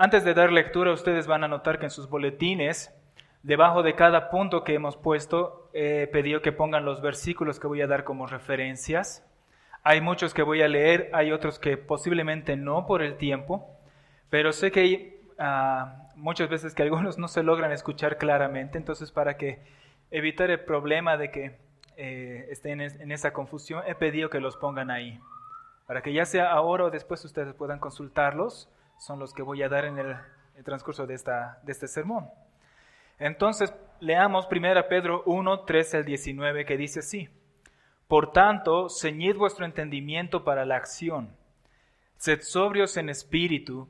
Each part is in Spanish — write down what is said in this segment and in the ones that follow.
Antes de dar lectura, ustedes van a notar que en sus boletines, debajo de cada punto que hemos puesto, he pedido que pongan los versículos que voy a dar como referencias. Hay muchos que voy a leer, hay otros que posiblemente no por el tiempo, pero sé que hay muchas veces que algunos no se logran escuchar claramente, entonces para que evitar el problema de que estén en esa confusión, he pedido que los pongan ahí, para que ya sea ahora o después ustedes puedan consultarlos. Son los que voy a dar en el transcurso de este sermón. Entonces, leamos 1 Pedro 1, 13 al 19, que dice así: Por tanto, ceñid vuestro entendimiento para la acción, sed sobrios en espíritu,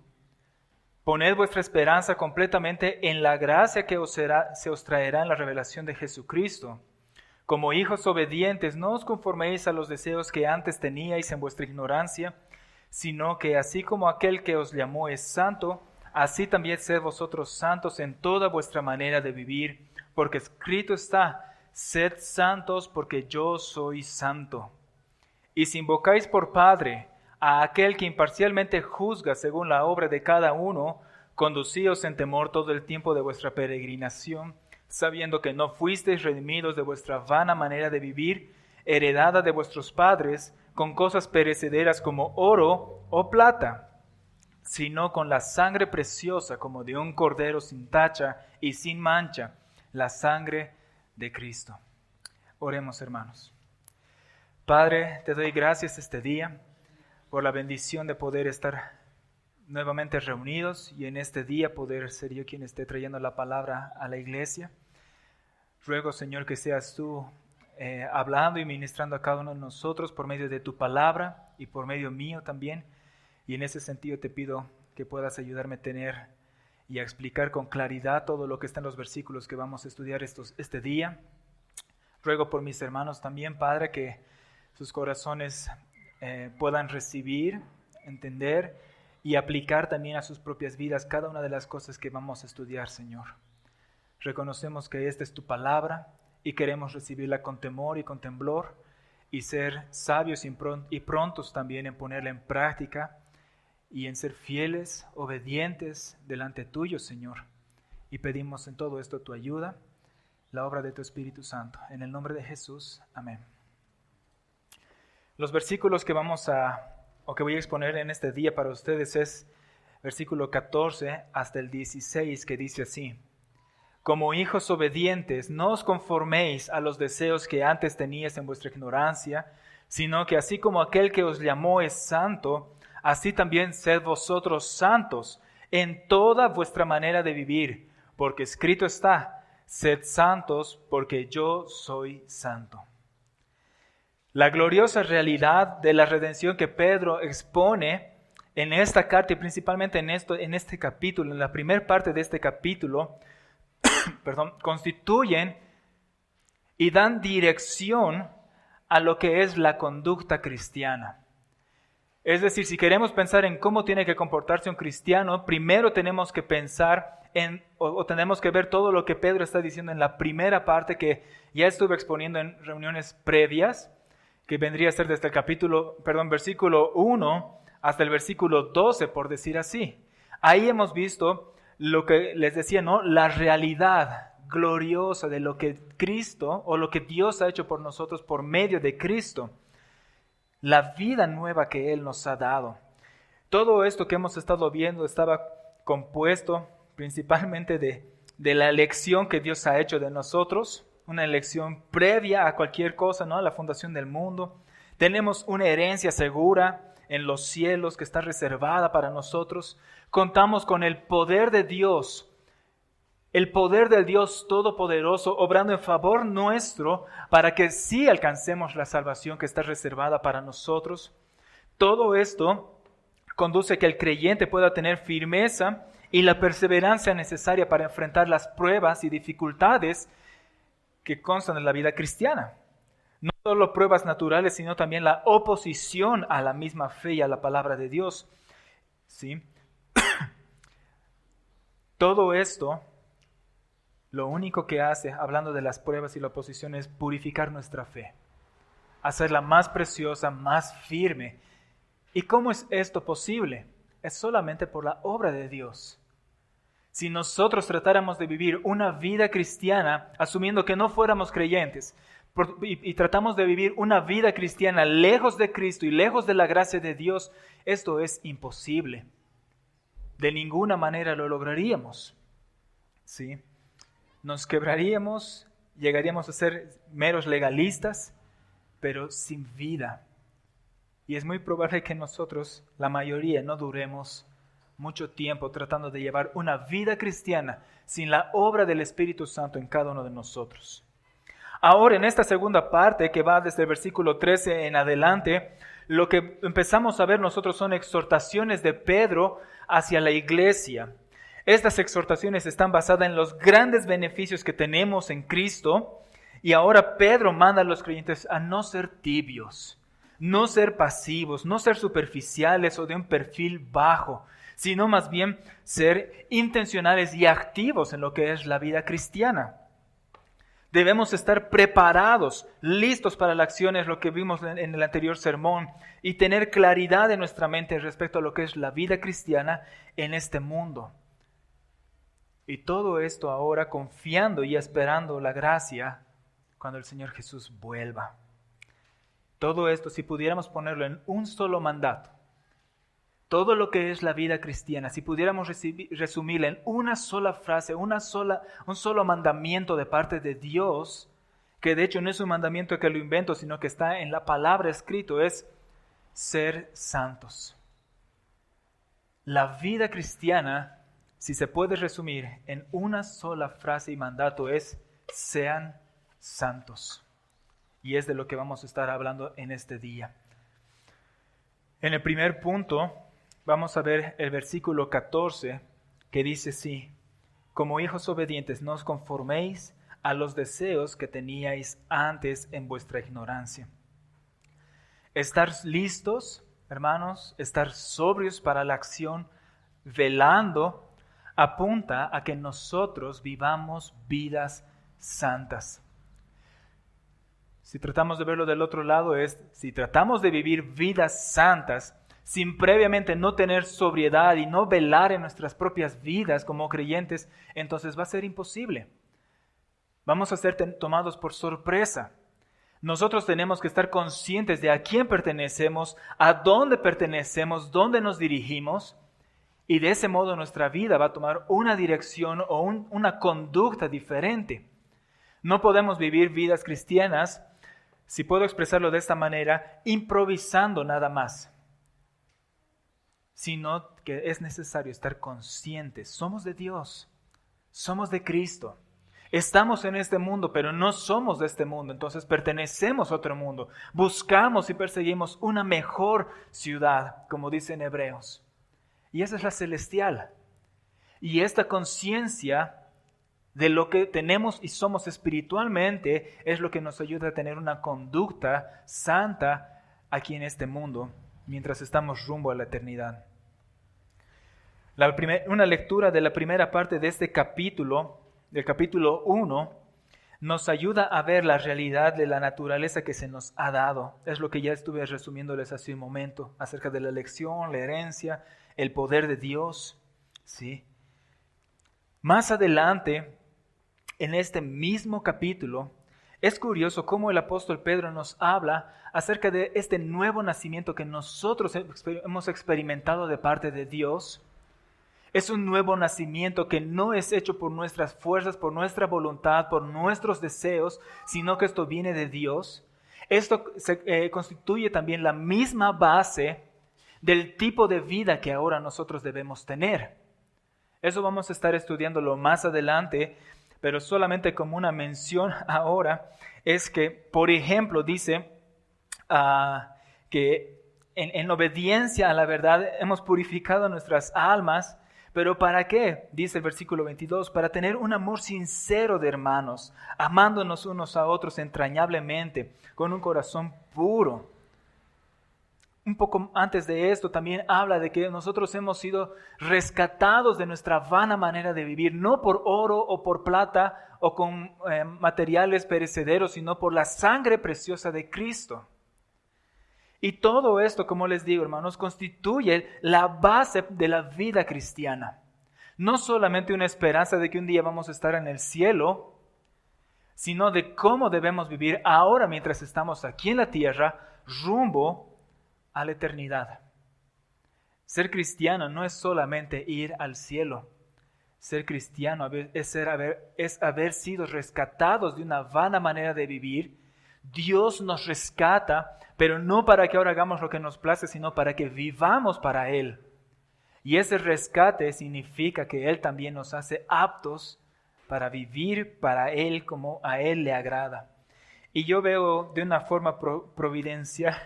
poned vuestra esperanza completamente en la gracia que se os traerá en la revelación de Jesucristo. Como hijos obedientes, no os conforméis a los deseos que antes teníais en vuestra ignorancia, sino que así como aquel que os llamó es santo, así también sed vosotros santos en toda vuestra manera de vivir, porque escrito está: sed santos porque yo soy santo. Y si invocáis por Padre a aquel que imparcialmente juzga según la obra de cada uno, conducíos en temor todo el tiempo de vuestra peregrinación, sabiendo que no fuisteis redimidos de vuestra vana manera de vivir, heredada de vuestros padres, con cosas perecederas como oro o plata, sino con la sangre preciosa como de un cordero sin tacha y sin mancha, la sangre de Cristo. Oremos, hermanos. Padre, te doy gracias este día por la bendición de poder estar nuevamente reunidos y en este día poder ser yo quien esté trayendo la palabra a la iglesia. Ruego, Señor, que seas tú hablando y ministrando a cada uno de nosotros por medio de tu palabra y por medio mío también. Y en ese sentido te pido que puedas ayudarme a tener y a explicar con claridad todo lo que está en los versículos que vamos a estudiar este día. Ruego por mis hermanos también, Padre, que sus corazones puedan recibir, entender y aplicar también a sus propias vidas cada una de las cosas que vamos a estudiar, Señor. Reconocemos que esta es tu palabra y queremos recibirla con temor y con temblor y ser sabios y prontos también en ponerla en práctica y en ser fieles, obedientes delante tuyo, Señor. Y pedimos en todo esto tu ayuda, la obra de tu Espíritu Santo. En el nombre de Jesús, amén. Los versículos que que voy a exponer en este día para ustedes es versículo 14 hasta el 16, que dice así: Como hijos obedientes, no os conforméis a los deseos que antes teníais en vuestra ignorancia, sino que así como aquel que os llamó es santo, así también sed vosotros santos en toda vuestra manera de vivir, porque escrito está: sed santos porque yo soy santo. La gloriosa realidad de la redención que Pedro expone en esta carta y principalmente en este capítulo, en la primera parte de este capítulo, constituyen y dan dirección a lo que es la conducta cristiana. Es decir, si queremos pensar en cómo tiene que comportarse un cristiano, primero tenemos que pensar o tenemos que ver todo lo que Pedro está diciendo en la primera parte que ya estuve exponiendo en reuniones previas, que vendría a ser desde el versículo 1 hasta el versículo 12, por decir así. Ahí hemos visto lo que les decía, ¿no? La realidad gloriosa de lo que Cristo o lo que Dios ha hecho por nosotros por medio de Cristo. La vida nueva que Él nos ha dado. Todo esto que hemos estado viendo estaba compuesto principalmente de la elección que Dios ha hecho de nosotros, una elección previa a cualquier cosa, ¿no? A la fundación del mundo. Tenemos una herencia segura en los cielos que está reservada para nosotros. Contamos con el poder de Dios, el poder del Dios Todopoderoso obrando en favor nuestro para que sí alcancemos la salvación que está reservada para nosotros. Todo esto conduce a que el creyente pueda tener firmeza y la perseverancia necesaria para enfrentar las pruebas y dificultades que constan en la vida cristiana. No solo pruebas naturales, sino también la oposición a la misma fe y a la palabra de Dios. ¿Sí? Todo esto, lo único que hace, hablando de las pruebas y la oposición, es purificar nuestra fe, hacerla más preciosa, más firme. ¿Y cómo es esto posible? Es solamente por la obra de Dios. si nosotros tratáramos de vivir una vida cristiana, asumiendo que no fuéramos creyentes, y tratamos de vivir una vida cristiana lejos de Cristo y lejos de la gracia de Dios, esto es imposible. De ninguna manera lo lograríamos. ¿Sí? Nos quebraríamos, llegaríamos a ser meros legalistas, pero sin vida. Y es muy probable que nosotros, la mayoría, no duremos mucho tiempo tratando de llevar una vida cristiana sin la obra del Espíritu Santo en cada uno de nosotros. Ahora, en esta segunda parte, que va desde el versículo 13 en adelante, lo que empezamos a ver nosotros son exhortaciones de Pedro hacia la iglesia. Estas exhortaciones están basadas en los grandes beneficios que tenemos en Cristo, y ahora Pedro manda a los creyentes a no ser tibios, no ser pasivos, no ser superficiales o de un perfil bajo, sino más bien ser intencionales y activos en lo que es la vida cristiana. Debemos estar preparados, listos para la acción, es lo que vimos en el anterior sermón, y tener claridad en nuestra mente respecto a lo que es la vida cristiana en este mundo. Y todo esto ahora confiando y esperando la gracia cuando el Señor Jesús vuelva. Todo esto, si pudiéramos ponerlo en un solo mandato, todo lo que es la vida cristiana, si pudiéramos resumirla en una sola frase, un solo mandamiento de parte de Dios, que de hecho no es un mandamiento que lo invento, sino que está en la palabra escrito, es ser santos. La vida cristiana, si se puede resumir en una sola frase y mandato, es sean santos. Y es de lo que vamos a estar hablando en este día. En el primer punto, vamos a ver el versículo 14, que dice así: como hijos obedientes, no os conforméis a los deseos que teníais antes en vuestra ignorancia. Estar listos, hermanos, estar sobrios para la acción, velando, apunta a que nosotros vivamos vidas santas. Si tratamos de verlo del otro lado, si tratamos de vivir vidas santas, sin previamente no tener sobriedad y no velar en nuestras propias vidas como creyentes, entonces va a ser imposible. Vamos a ser tomados por sorpresa. Nosotros tenemos que estar conscientes de a quién pertenecemos, a dónde pertenecemos, dónde nos dirigimos, y de ese modo nuestra vida va a tomar una dirección o una conducta diferente. No podemos vivir vidas cristianas, si puedo expresarlo de esta manera, improvisando nada más, sino que es necesario estar conscientes. Somos de Dios, somos de Cristo. Estamos en este mundo, pero no somos de este mundo, entonces pertenecemos a otro mundo. Buscamos y perseguimos una mejor ciudad, como dice en Hebreos. Y esa es la celestial. Y esta conciencia de lo que tenemos y somos espiritualmente es lo que nos ayuda a tener una conducta santa aquí en este mundo, mientras estamos rumbo a la eternidad. Una lectura de la primera parte de este capítulo, del capítulo 1, nos ayuda a ver la realidad de la naturaleza que se nos ha dado. Es lo que ya estuve resumiéndoles hace un momento, acerca de la elección, la herencia, el poder de Dios. ¿Sí? Más adelante, en este mismo capítulo, es curioso cómo el apóstol Pedro nos habla acerca de este nuevo nacimiento que nosotros hemos experimentado de parte de Dios. Es un nuevo nacimiento que no es hecho por nuestras fuerzas, por nuestra voluntad, por nuestros deseos, sino que esto viene de Dios. Esto constituye también la misma base del tipo de vida que ahora nosotros debemos tener. Eso vamos a estar estudiándolo más adelante, pero solamente como una mención ahora, es que, por ejemplo, dice que en obediencia a la verdad hemos purificado nuestras almas, pero ¿para qué? Dice el versículo 22, para tener un amor sincero de hermanos, amándonos unos a otros entrañablemente, con un corazón puro. Un poco antes de esto también habla de que nosotros hemos sido rescatados de nuestra vana manera de vivir, no por oro o por plata o con materiales perecederos, sino por la sangre preciosa de Cristo. Y todo esto, como les digo, hermanos, constituye la base de la vida cristiana. No solamente una esperanza de que un día vamos a estar en el cielo, sino de cómo debemos vivir ahora mientras estamos aquí en la tierra, rumbo a la eternidad. Ser cristiano no es solamente ir al cielo. Ser cristiano es haber sido rescatados de una vana manera de vivir. Dios nos rescata, pero no para que ahora hagamos lo que nos place, sino para que vivamos para Él. Y ese rescate significa que Él también nos hace aptos para vivir para Él como a Él le agrada. Y yo veo de una forma providencial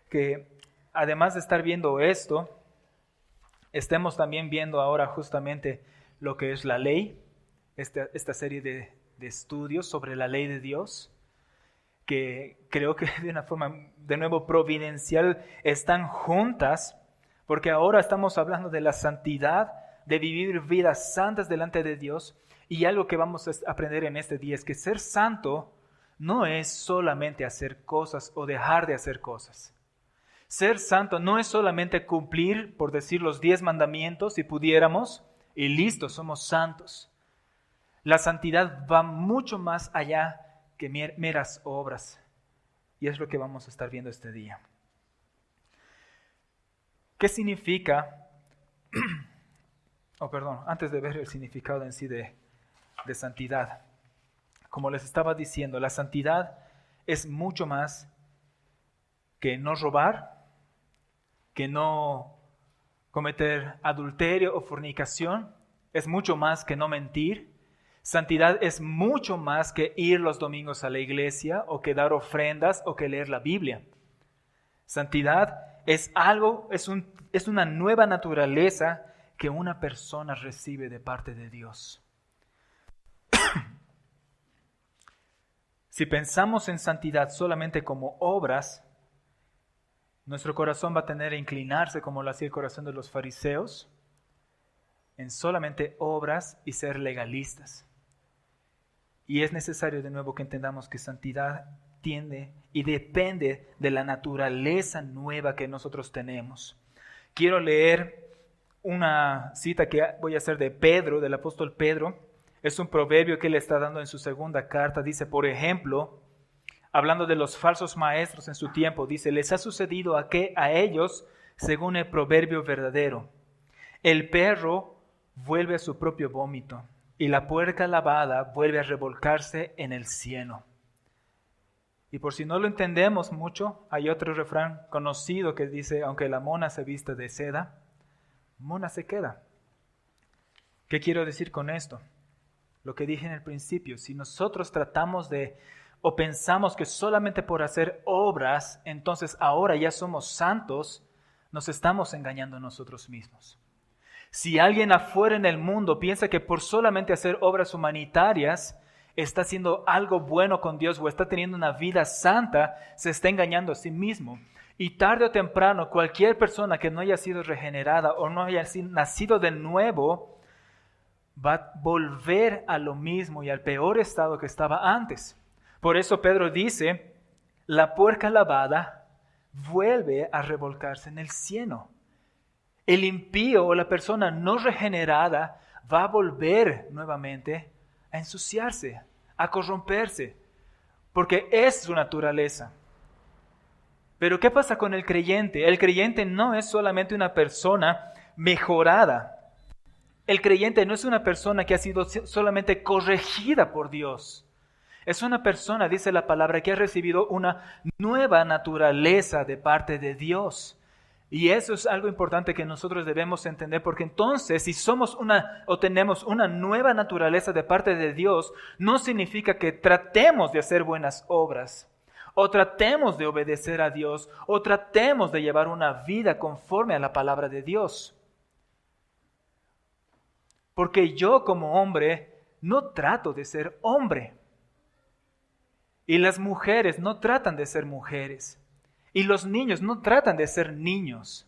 que además de estar viendo esto, estemos también viendo ahora justamente lo que es la ley, esta serie de estudios sobre la ley de Dios, que creo que de una forma, de nuevo, providencial, están juntas, porque ahora estamos hablando de la santidad, de vivir vidas santas delante de Dios, y algo que vamos a aprender en este día es que ser santo no es solamente hacer cosas o dejar de hacer cosas. Ser santo no es solamente cumplir, por decir, los 10 mandamientos, si pudiéramos, y listo, somos santos. La santidad va mucho más allá que meras obras, y es lo que vamos a estar viendo este día. ¿Qué significa? Antes de ver el significado en sí de santidad. Como les estaba diciendo, la santidad es mucho más que no robar, que no cometer adulterio o fornicación, es mucho más que no mentir. Santidad es mucho más que ir los domingos a la iglesia o que dar ofrendas o que leer la Biblia. Santidad es una nueva naturaleza que una persona recibe de parte de Dios. Si pensamos en santidad solamente como obras, nuestro corazón va a tener a inclinarse, como lo hacía el corazón de los fariseos, en solamente obras y ser legalistas. Y es necesario de nuevo que entendamos que santidad tiende y depende de la naturaleza nueva que nosotros tenemos. Quiero leer una cita que voy a hacer de Pedro, del apóstol Pedro. Es un proverbio que él está dando en su segunda carta. Dice, por ejemplo, hablando de los falsos maestros en su tiempo, dice, les ha sucedido a ellos según el proverbio verdadero. El perro vuelve a su propio vómito y la puerca lavada vuelve a revolcarse en el cieno. Y por si no lo entendemos mucho, hay otro refrán conocido que dice, aunque la mona se vista de seda, mona se queda. ¿Qué quiero decir con esto? Lo que dije en el principio, si nosotros tratamos o pensamos que solamente por hacer obras, entonces ahora ya somos santos, nos estamos engañando a nosotros mismos. Si alguien afuera en el mundo piensa que por solamente hacer obras humanitarias está haciendo algo bueno con Dios o está teniendo una vida santa, se está engañando a sí mismo. Y tarde o temprano, cualquier persona que no haya sido regenerada o no haya nacido de nuevo, va a volver a lo mismo y al peor estado que estaba antes. Por eso Pedro dice, la puerca lavada vuelve a revolcarse en el cieno. El impío o la persona no regenerada va a volver nuevamente a ensuciarse, a corromperse, porque es su naturaleza. Pero ¿qué pasa con el creyente? El creyente no es solamente una persona mejorada. El creyente no es una persona que ha sido solamente corregida por Dios. Es una persona, dice la palabra, que ha recibido una nueva naturaleza de parte de Dios. Y eso es algo importante que nosotros debemos entender, porque entonces si tenemos una nueva naturaleza de parte de Dios, no significa que tratemos de hacer buenas obras, o tratemos de obedecer a Dios, o tratemos de llevar una vida conforme a la palabra de Dios. Porque yo como hombre no trato de ser hombre. Y las mujeres no tratan de ser mujeres. Y los niños no tratan de ser niños.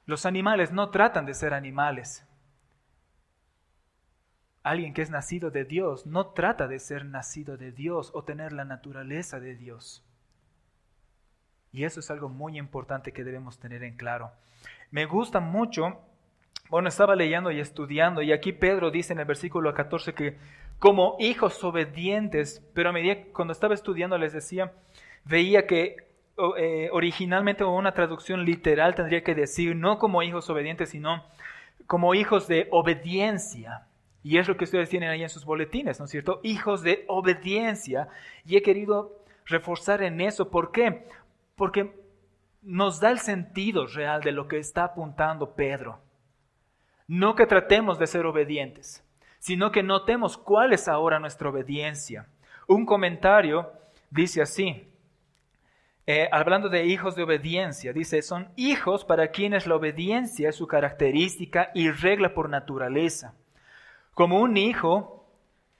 Los animales no tratan de ser animales. Alguien que es nacido de Dios no trata de ser nacido de Dios o tener la naturaleza de Dios. Y eso es algo muy importante que debemos tener en claro. Me gusta mucho Bueno, estaba leyendo y estudiando, y aquí Pedro dice en el versículo 14 que como hijos obedientes, pero a medida que cuando estaba estudiando les decía, veía que originalmente una traducción literal tendría que decir no como hijos obedientes, sino como hijos de obediencia. Y es lo que ustedes tienen ahí en sus boletines, ¿no es cierto? Hijos de obediencia. Y he querido reforzar en eso. ¿Por qué? Porque nos da el sentido real de lo que está apuntando Pedro. No que tratemos de ser obedientes, sino que notemos cuál es ahora nuestra obediencia. Un comentario dice así, hablando de hijos de obediencia, dice, son hijos para quienes la obediencia es su característica y regla por naturaleza. Como un hijo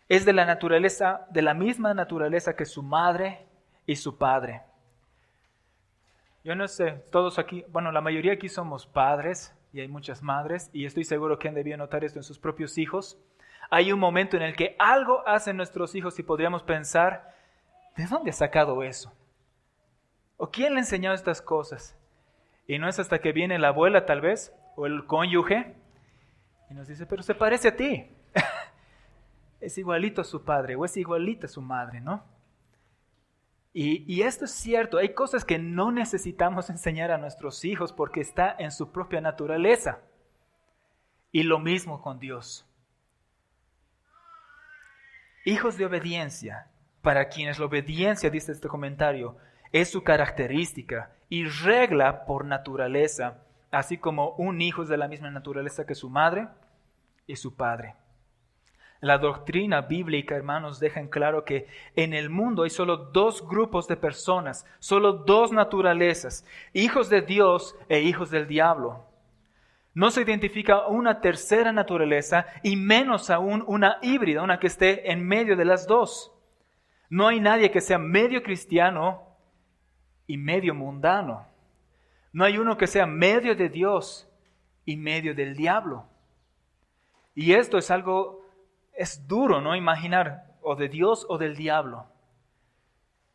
es de la misma naturaleza que su madre y su padre. Yo no sé, todos aquí, bueno, la mayoría aquí somos padres y hay muchas madres, y estoy seguro que han debido notar esto en sus propios hijos. Hay un momento en el que algo hacen nuestros hijos y podríamos pensar, ¿de dónde ha sacado eso? ¿O quién le ha enseñado estas cosas? Y no es hasta que viene la abuela tal vez, o el cónyuge, y nos dice, pero se parece a ti. Es igualito a su padre, o es igualita a su madre, ¿no? Y esto es cierto, hay cosas que no necesitamos enseñar a nuestros hijos porque está en su propia naturaleza. Y lo mismo con Dios. Hijos de obediencia, para quienes la obediencia, dice este comentario, es su característica y regla por naturaleza, así como un hijo es de la misma naturaleza que su madre y su padre. La doctrina bíblica, hermanos, deja en claro que en el mundo hay solo dos grupos de personas, solo dos naturalezas, hijos de Dios e hijos del diablo. No se identifica una tercera naturaleza y menos aún una híbrida, una que esté en medio de las dos. No hay nadie que sea medio cristiano y medio mundano. No hay uno que sea medio de Dios y medio del diablo. Y esto es algo, es duro, ¿no? Imaginar o de Dios o del diablo.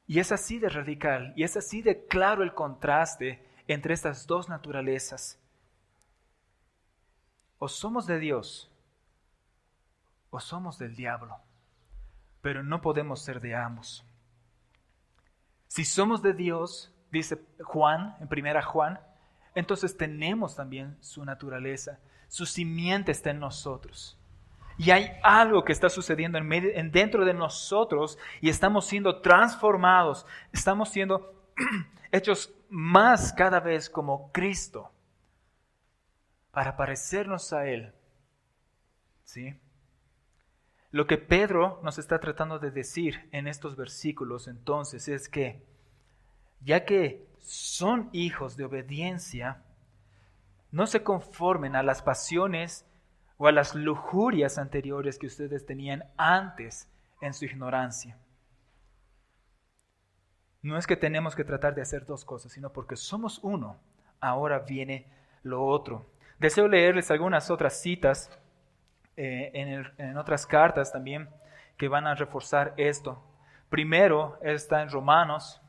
Y es así de radical, y es así de claro el contraste entre estas dos naturalezas. O somos de Dios o somos del diablo, pero no podemos ser de ambos. Si somos de Dios, dice Juan, en 1 Juan, entonces tenemos también su naturaleza, su simiente está en nosotros. Y hay algo que está sucediendo dentro de nosotros y estamos siendo transformados, estamos siendo hechos más cada vez como Cristo para parecernos a Él. ¿Sí? Lo que Pedro nos está tratando de decir en estos versículos entonces es que ya que son hijos de obediencia, no se conformen a las pasiones o a las lujurias anteriores que ustedes tenían antes en su ignorancia. No es que tenemos que tratar de hacer dos cosas, sino porque somos uno, ahora viene lo otro. Deseo leerles algunas otras citas en otras cartas también que van a reforzar esto. Primero está en Romanos,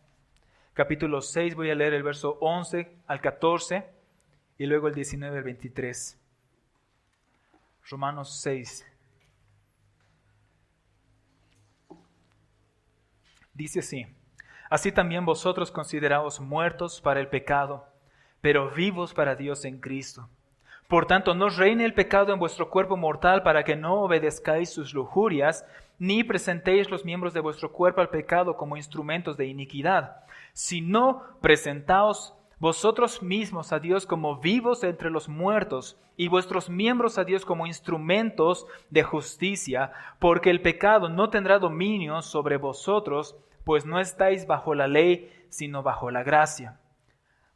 capítulo 6, voy a leer el verso 11 al 14 y luego el 19 al 23. Romanos 6. Dice así: así también vosotros consideraos muertos para el pecado, pero vivos para Dios en Cristo. Por tanto, no reine el pecado en vuestro cuerpo mortal para que no obedezcáis sus lujurias, ni presentéis los miembros de vuestro cuerpo al pecado como instrumentos de iniquidad, sino presentaos vosotros mismos a Dios como vivos entre los muertos, y vuestros miembros a Dios como instrumentos de justicia, porque el pecado no tendrá dominio sobre vosotros, pues no estáis bajo la ley, sino bajo la gracia.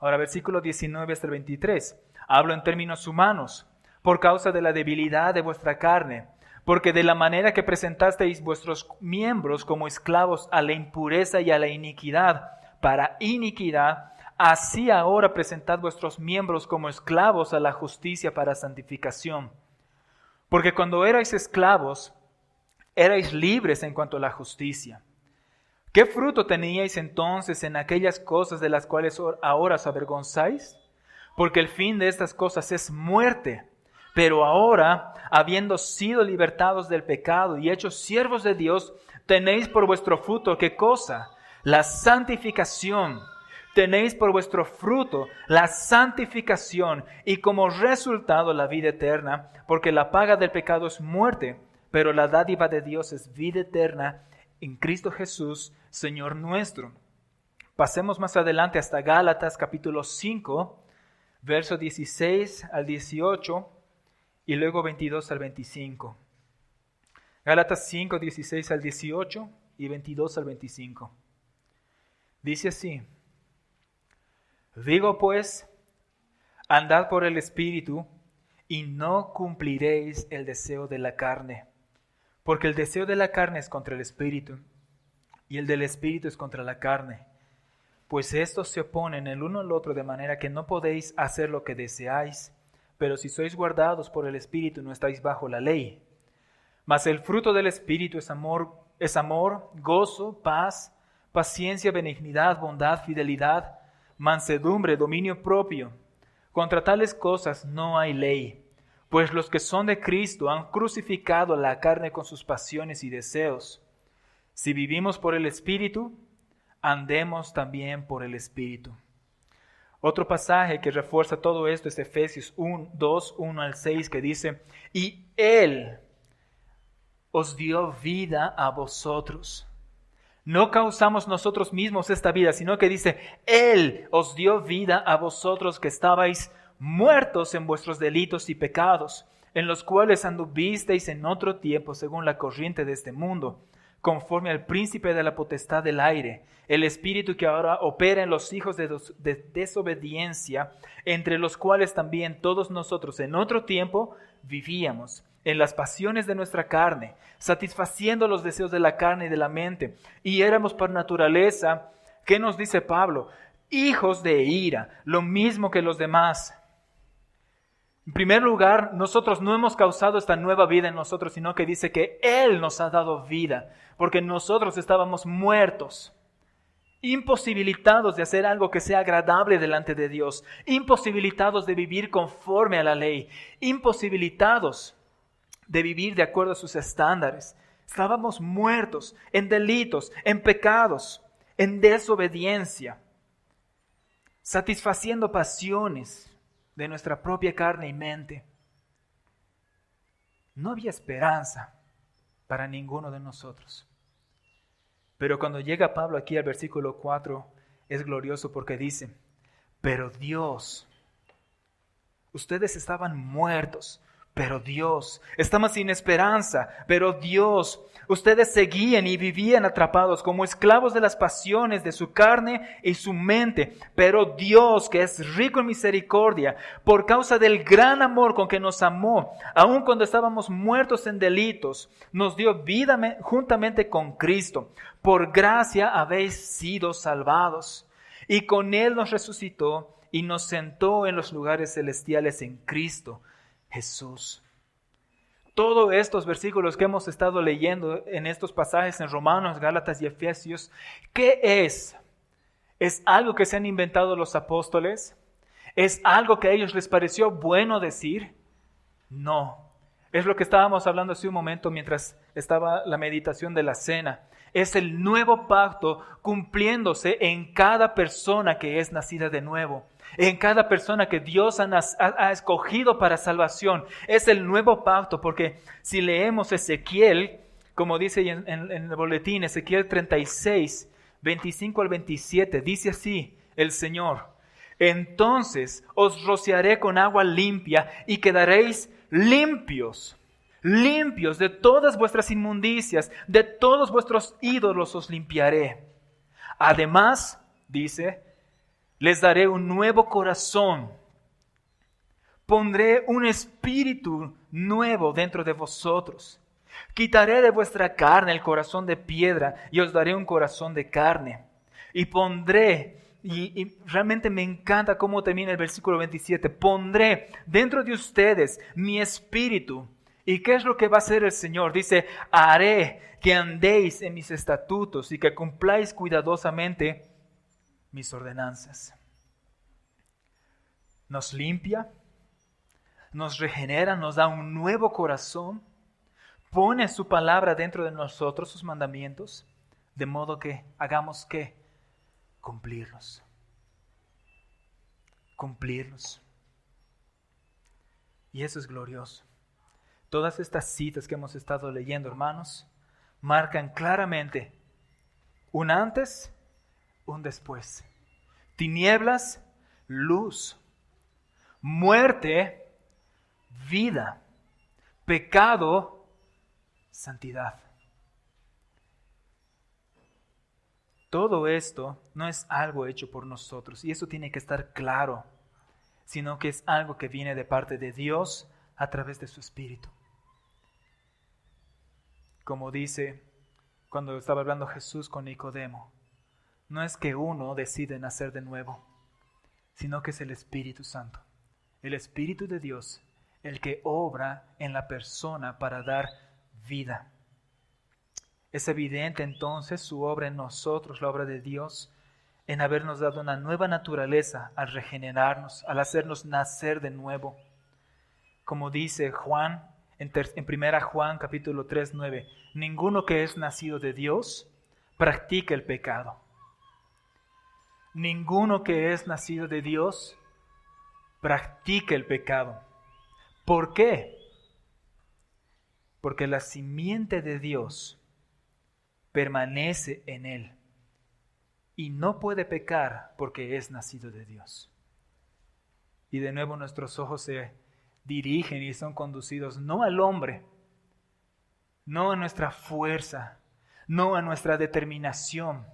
Ahora, versículo 19 hasta el 23. Hablo en términos humanos, por causa de la debilidad de vuestra carne, porque de la manera que presentasteis vuestros miembros como esclavos a la impureza y a la iniquidad, para iniquidad, así ahora presentad vuestros miembros como esclavos a la justicia para santificación. Porque cuando erais esclavos, erais libres en cuanto a la justicia. ¿Qué fruto teníais entonces en aquellas cosas de las cuales ahora os avergonzáis? Porque el fin de estas cosas es muerte. Pero ahora, habiendo sido libertados del pecado y hechos siervos de Dios, tenéis por vuestro fruto, ¿qué cosa? La santificación. Tenéis por vuestro fruto la santificación y como resultado la vida eterna, porque la paga del pecado es muerte, pero la dádiva de Dios es vida eterna en Cristo Jesús, Señor nuestro. Pasemos más adelante hasta Gálatas capítulo 5, versos 16 al 18 y luego 22 al 25. Gálatas 5, 16 al 18 y 22 al 25. Dice así: Digo pues, andad por el Espíritu y no cumpliréis el deseo de la carne, porque el deseo de la carne es contra el Espíritu y el del Espíritu es contra la carne, pues estos se oponen el uno al otro de manera que no podéis hacer lo que deseáis, pero si sois guardados por el Espíritu no estáis bajo la ley. Mas el fruto del Espíritu es amor, gozo, paz, paciencia, benignidad, bondad, fidelidad, mansedumbre, dominio propio. Contra tales cosas no hay ley, pues los que son de Cristo han crucificado la carne con sus pasiones y deseos. Si vivimos por el Espíritu, andemos también por el Espíritu. Otro pasaje que refuerza todo esto es Efesios 2, 1 al 6, que dice: y Él os dio vida a vosotros. No causamos nosotros mismos esta vida, sino que dice: Él os dio vida a vosotros que estabais muertos en vuestros delitos y pecados, en los cuales anduvisteis en otro tiempo según la corriente de este mundo, conforme al príncipe de la potestad del aire, el espíritu que ahora opera en los hijos de desobediencia, entre los cuales también todos nosotros en otro tiempo vivíamos en las pasiones de nuestra carne, satisfaciendo los deseos de la carne y de la mente, y éramos por naturaleza, ¿qué nos dice Pablo? Hijos de ira, lo mismo que los demás. En primer lugar, nosotros no hemos causado esta nueva vida en nosotros, sino que dice que Él nos ha dado vida, porque nosotros estábamos muertos, imposibilitados de hacer algo que sea agradable delante de Dios, imposibilitados de vivir conforme a la ley, imposibilitados de vivir de acuerdo a sus estándares. Estábamos muertos en delitos, en pecados, en desobediencia, satisfaciendo pasiones de nuestra propia carne y mente. No había esperanza para ninguno de nosotros. Pero cuando llega Pablo aquí al versículo 4, es glorioso porque dice: pero Dios, ustedes estaban muertos, pero Dios, estaban sin esperanza, pero Dios, ustedes seguían y vivían atrapados como esclavos de las pasiones de su carne y su mente, pero Dios, que es rico en misericordia, por causa del gran amor con que nos amó, aun cuando estábamos muertos en delitos, nos dio vida juntamente con Cristo. Por gracia habéis sido salvados, y con Él nos resucitó y nos sentó en los lugares celestiales en Cristo Jesús. Todos estos versículos que hemos estado leyendo en estos pasajes en Romanos, Gálatas y Efesios, ¿qué es? ¿Es algo que se han inventado los apóstoles? ¿Es algo que a ellos les pareció bueno decir? No. Es lo que estábamos hablando hace un momento mientras estaba la meditación de la cena. Es el nuevo pacto cumpliéndose en cada persona que es nacida de nuevo, en cada persona que Dios ha escogido para salvación. Es el nuevo pacto, porque si leemos Ezequiel, como dice en el boletín, Ezequiel 36, 25 al 27, dice así el Señor: entonces os rociaré con agua limpia y quedaréis limpios de todas vuestras inmundicias, de todos vuestros ídolos os limpiaré. Además, dice, les daré un nuevo corazón, pondré un espíritu nuevo dentro de vosotros, quitaré de vuestra carne el corazón de piedra y os daré un corazón de carne, y pondré, y realmente me encanta cómo termina el versículo 27, pondré dentro de ustedes mi espíritu. ¿Y qué es lo que va a hacer el Señor? Dice: haré que andéis en mis estatutos y que cumpláis cuidadosamente mis ordenanzas. Nos limpia, nos regenera, nos da un nuevo corazón, pone su palabra dentro de nosotros, sus mandamientos, de modo que hagamos ¿qué? Cumplirlos. Cumplirlos. Y eso es glorioso. Todas estas citas que hemos estado leyendo, hermanos, marcan claramente un antes, un después. Tinieblas, luz. Muerte, vida. Pecado, santidad. Todo esto no es algo hecho por nosotros, y eso tiene que estar claro, sino que es algo que viene de parte de Dios a través de su Espíritu. Como dice cuando estaba hablando Jesús con Nicodemo, no es que uno decide nacer de nuevo, sino que es el Espíritu Santo, el Espíritu de Dios, el que obra en la persona para dar vida. Es evidente entonces su obra en nosotros, la obra de Dios, en habernos dado una nueva naturaleza al regenerarnos, al hacernos nacer de nuevo. Como dice Juan, en 1 Juan capítulo 3, 9, ninguno que es nacido de Dios practica el pecado. Ninguno que es nacido de Dios practica el pecado. ¿Por qué? Porque la simiente de Dios permanece en él y no puede pecar porque es nacido de Dios. Y de nuevo nuestros ojos se dirigen y son conducidos no al hombre, no a nuestra fuerza, no a nuestra determinación,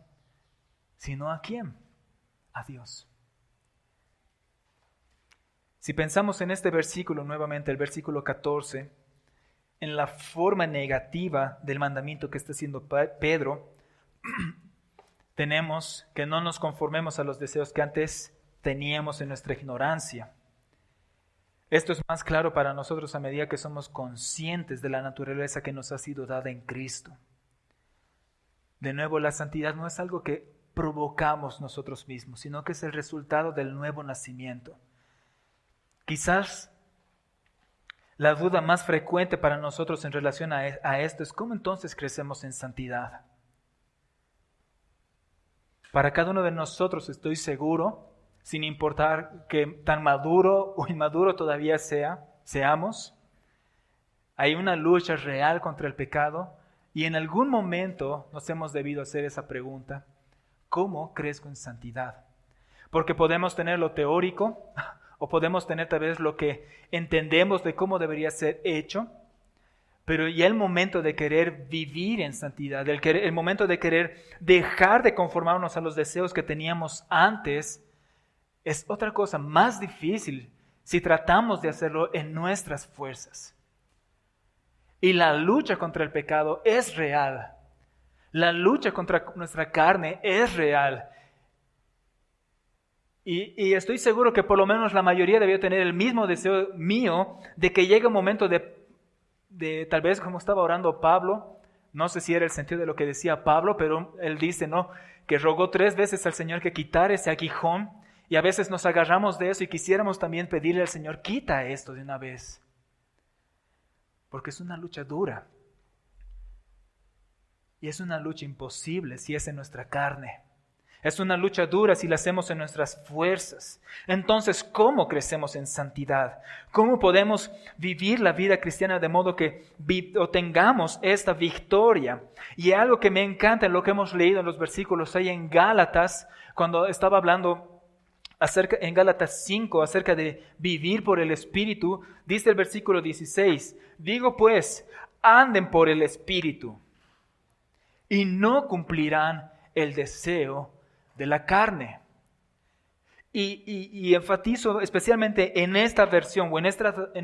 sino ¿a quién? A Dios. Si pensamos en este versículo nuevamente, el versículo 14, en la forma negativa del mandamiento que está haciendo Pedro, tenemos que no nos conformemos a los deseos que antes teníamos en nuestra ignorancia. Esto es más claro para nosotros a medida que somos conscientes de la naturaleza que nos ha sido dada en Cristo. De nuevo, la santidad no es algo que provocamos nosotros mismos, sino que es el resultado del nuevo nacimiento. Quizás la duda más frecuente para nosotros en relación a esto es ¿cómo entonces crecemos en santidad? Para cada uno de nosotros estoy seguro, sin importar que tan maduro o inmaduro todavía seamos, hay una lucha real contra el pecado y en algún momento nos hemos debido hacer esa pregunta, ¿cómo crezco en santidad? Porque podemos tener lo teórico o podemos tener tal vez lo que entendemos de cómo debería ser hecho, pero ya el momento de querer vivir en santidad, el momento de querer dejar de conformarnos a los deseos que teníamos antes, es otra cosa más difícil si tratamos de hacerlo en nuestras fuerzas. Y la lucha contra el pecado es real. La lucha contra nuestra carne es real. Y estoy seguro que por lo menos la mayoría debió tener el mismo deseo mío de que llegue un momento de tal vez como estaba orando Pablo, no sé si era el sentido de lo que decía Pablo, pero él dice, ¿no?, que rogó 3 veces al Señor que quitara ese aguijón, y a veces nos agarramos de eso y quisiéramos también pedirle al Señor, quita esto de una vez, porque es una lucha dura, y es una lucha imposible si es en nuestra carne. Es una lucha dura si la hacemos en nuestras fuerzas. Entonces, ¿cómo crecemos en santidad? ¿Cómo podemos vivir la vida cristiana de modo que obtengamos esta victoria? Y algo que me encanta en lo que hemos leído en los versículos ahí en Gálatas, cuando estaba hablando en Gálatas 5 acerca de vivir por el Espíritu, dice el versículo 16, digo pues, anden por el Espíritu y no cumplirán el deseo de la carne. Y enfatizo especialmente en esta versión o en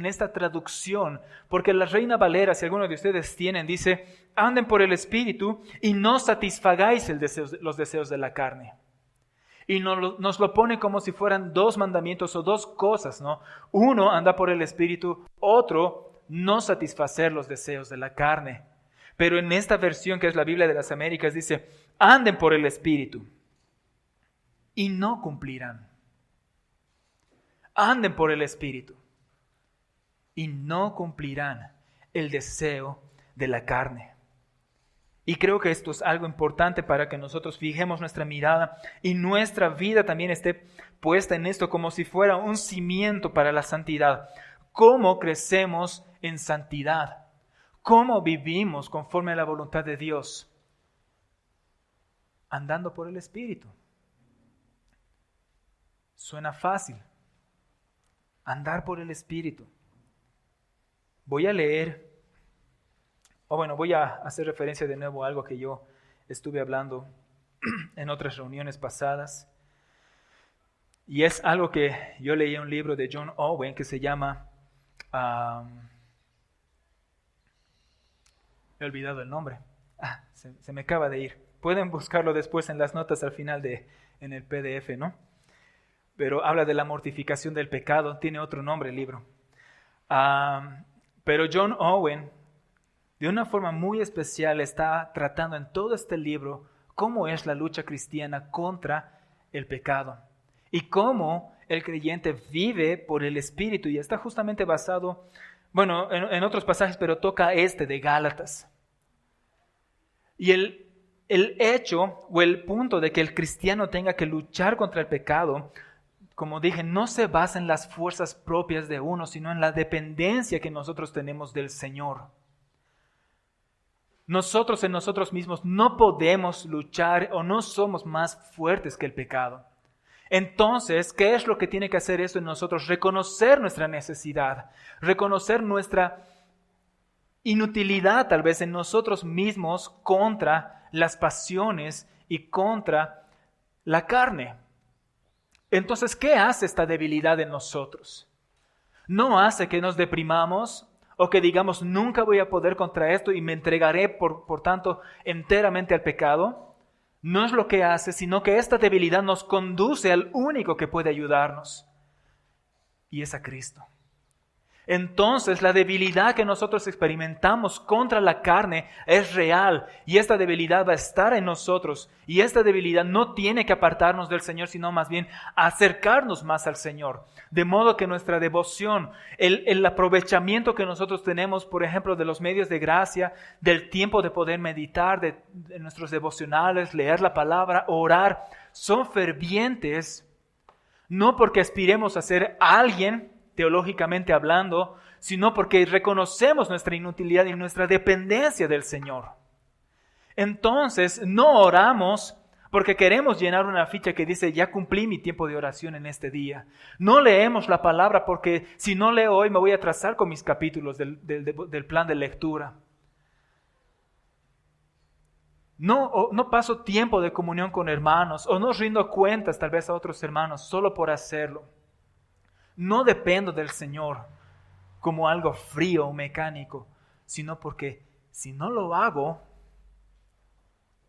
esta traducción, porque la Reina Valera, si alguno de ustedes tienen, dice, anden por el Espíritu y no satisfagáis los deseos de la carne. Y nos lo pone como si fueran 2 mandamientos o 2 cosas, ¿no? Uno, anda por el Espíritu, otro, no satisfacer los deseos de la carne. Pero en esta versión que es la Biblia de las Américas dice, anden por el Espíritu y no cumplirán. Anden por el Espíritu. y no cumplirán el deseo de la carne. Y creo que esto es algo importante para que nosotros fijemos nuestra mirada y nuestra vida también esté puesta en esto como si fuera un cimiento para la santidad. ¿Cómo crecemos en santidad? ¿Cómo vivimos conforme a la voluntad de Dios? Andando por el Espíritu. Suena fácil. Andar por el Espíritu. Voy a leer, voy a hacer referencia de nuevo a algo que yo estuve hablando en otras reuniones pasadas. Y es algo que yo leí en un libro de John Owen que se llama, he olvidado el nombre, se me acaba de ir. Pueden buscarlo después en las notas al final en el PDF, ¿no? Pero habla de la mortificación del pecado, tiene otro nombre el libro. Pero John Owen, de una forma muy especial, está tratando en todo este libro cómo es la lucha cristiana contra el pecado y cómo el creyente vive por el Espíritu, y está justamente basado, en otros pasajes, pero toca de Gálatas. Y el hecho o el punto de que el cristiano tenga que luchar contra el pecado, como dije, no se basa en las fuerzas propias de uno, sino en la dependencia que nosotros tenemos del Señor. Nosotros en nosotros mismos no podemos luchar o no somos más fuertes que el pecado. Entonces, ¿qué es lo que tiene que hacer eso en nosotros? Reconocer nuestra necesidad, reconocer nuestra inutilidad tal vez en nosotros mismos contra las pasiones y contra la carne. Entonces, ¿qué hace esta debilidad en nosotros? No hace que nos deprimamos o que digamos, nunca voy a poder contra esto y me entregaré por tanto enteramente al pecado. No es lo que hace, sino que esta debilidad nos conduce al único que puede ayudarnos, y es a Cristo. Entonces la debilidad que nosotros experimentamos contra la carne es real, y esta debilidad va a estar en nosotros, y esta debilidad no tiene que apartarnos del Señor, sino más bien acercarnos más al Señor, de modo que nuestra devoción, el aprovechamiento que nosotros tenemos, por ejemplo, de los medios de gracia, del tiempo de poder meditar, de nuestros devocionales, leer la palabra, orar, son fervientes, no porque aspiremos a ser alguien teológicamente hablando, sino porque reconocemos nuestra inutilidad y nuestra dependencia del Señor. Entonces, no oramos porque queremos llenar una ficha que dice, ya cumplí mi tiempo de oración en este día. No leemos la palabra porque si no leo hoy me voy a atrasar con mis capítulos del plan de lectura. No paso tiempo de comunión con hermanos o no rindo cuentas tal vez a otros hermanos solo por hacerlo. No dependo del Señor como algo frío o mecánico, sino porque si no lo hago,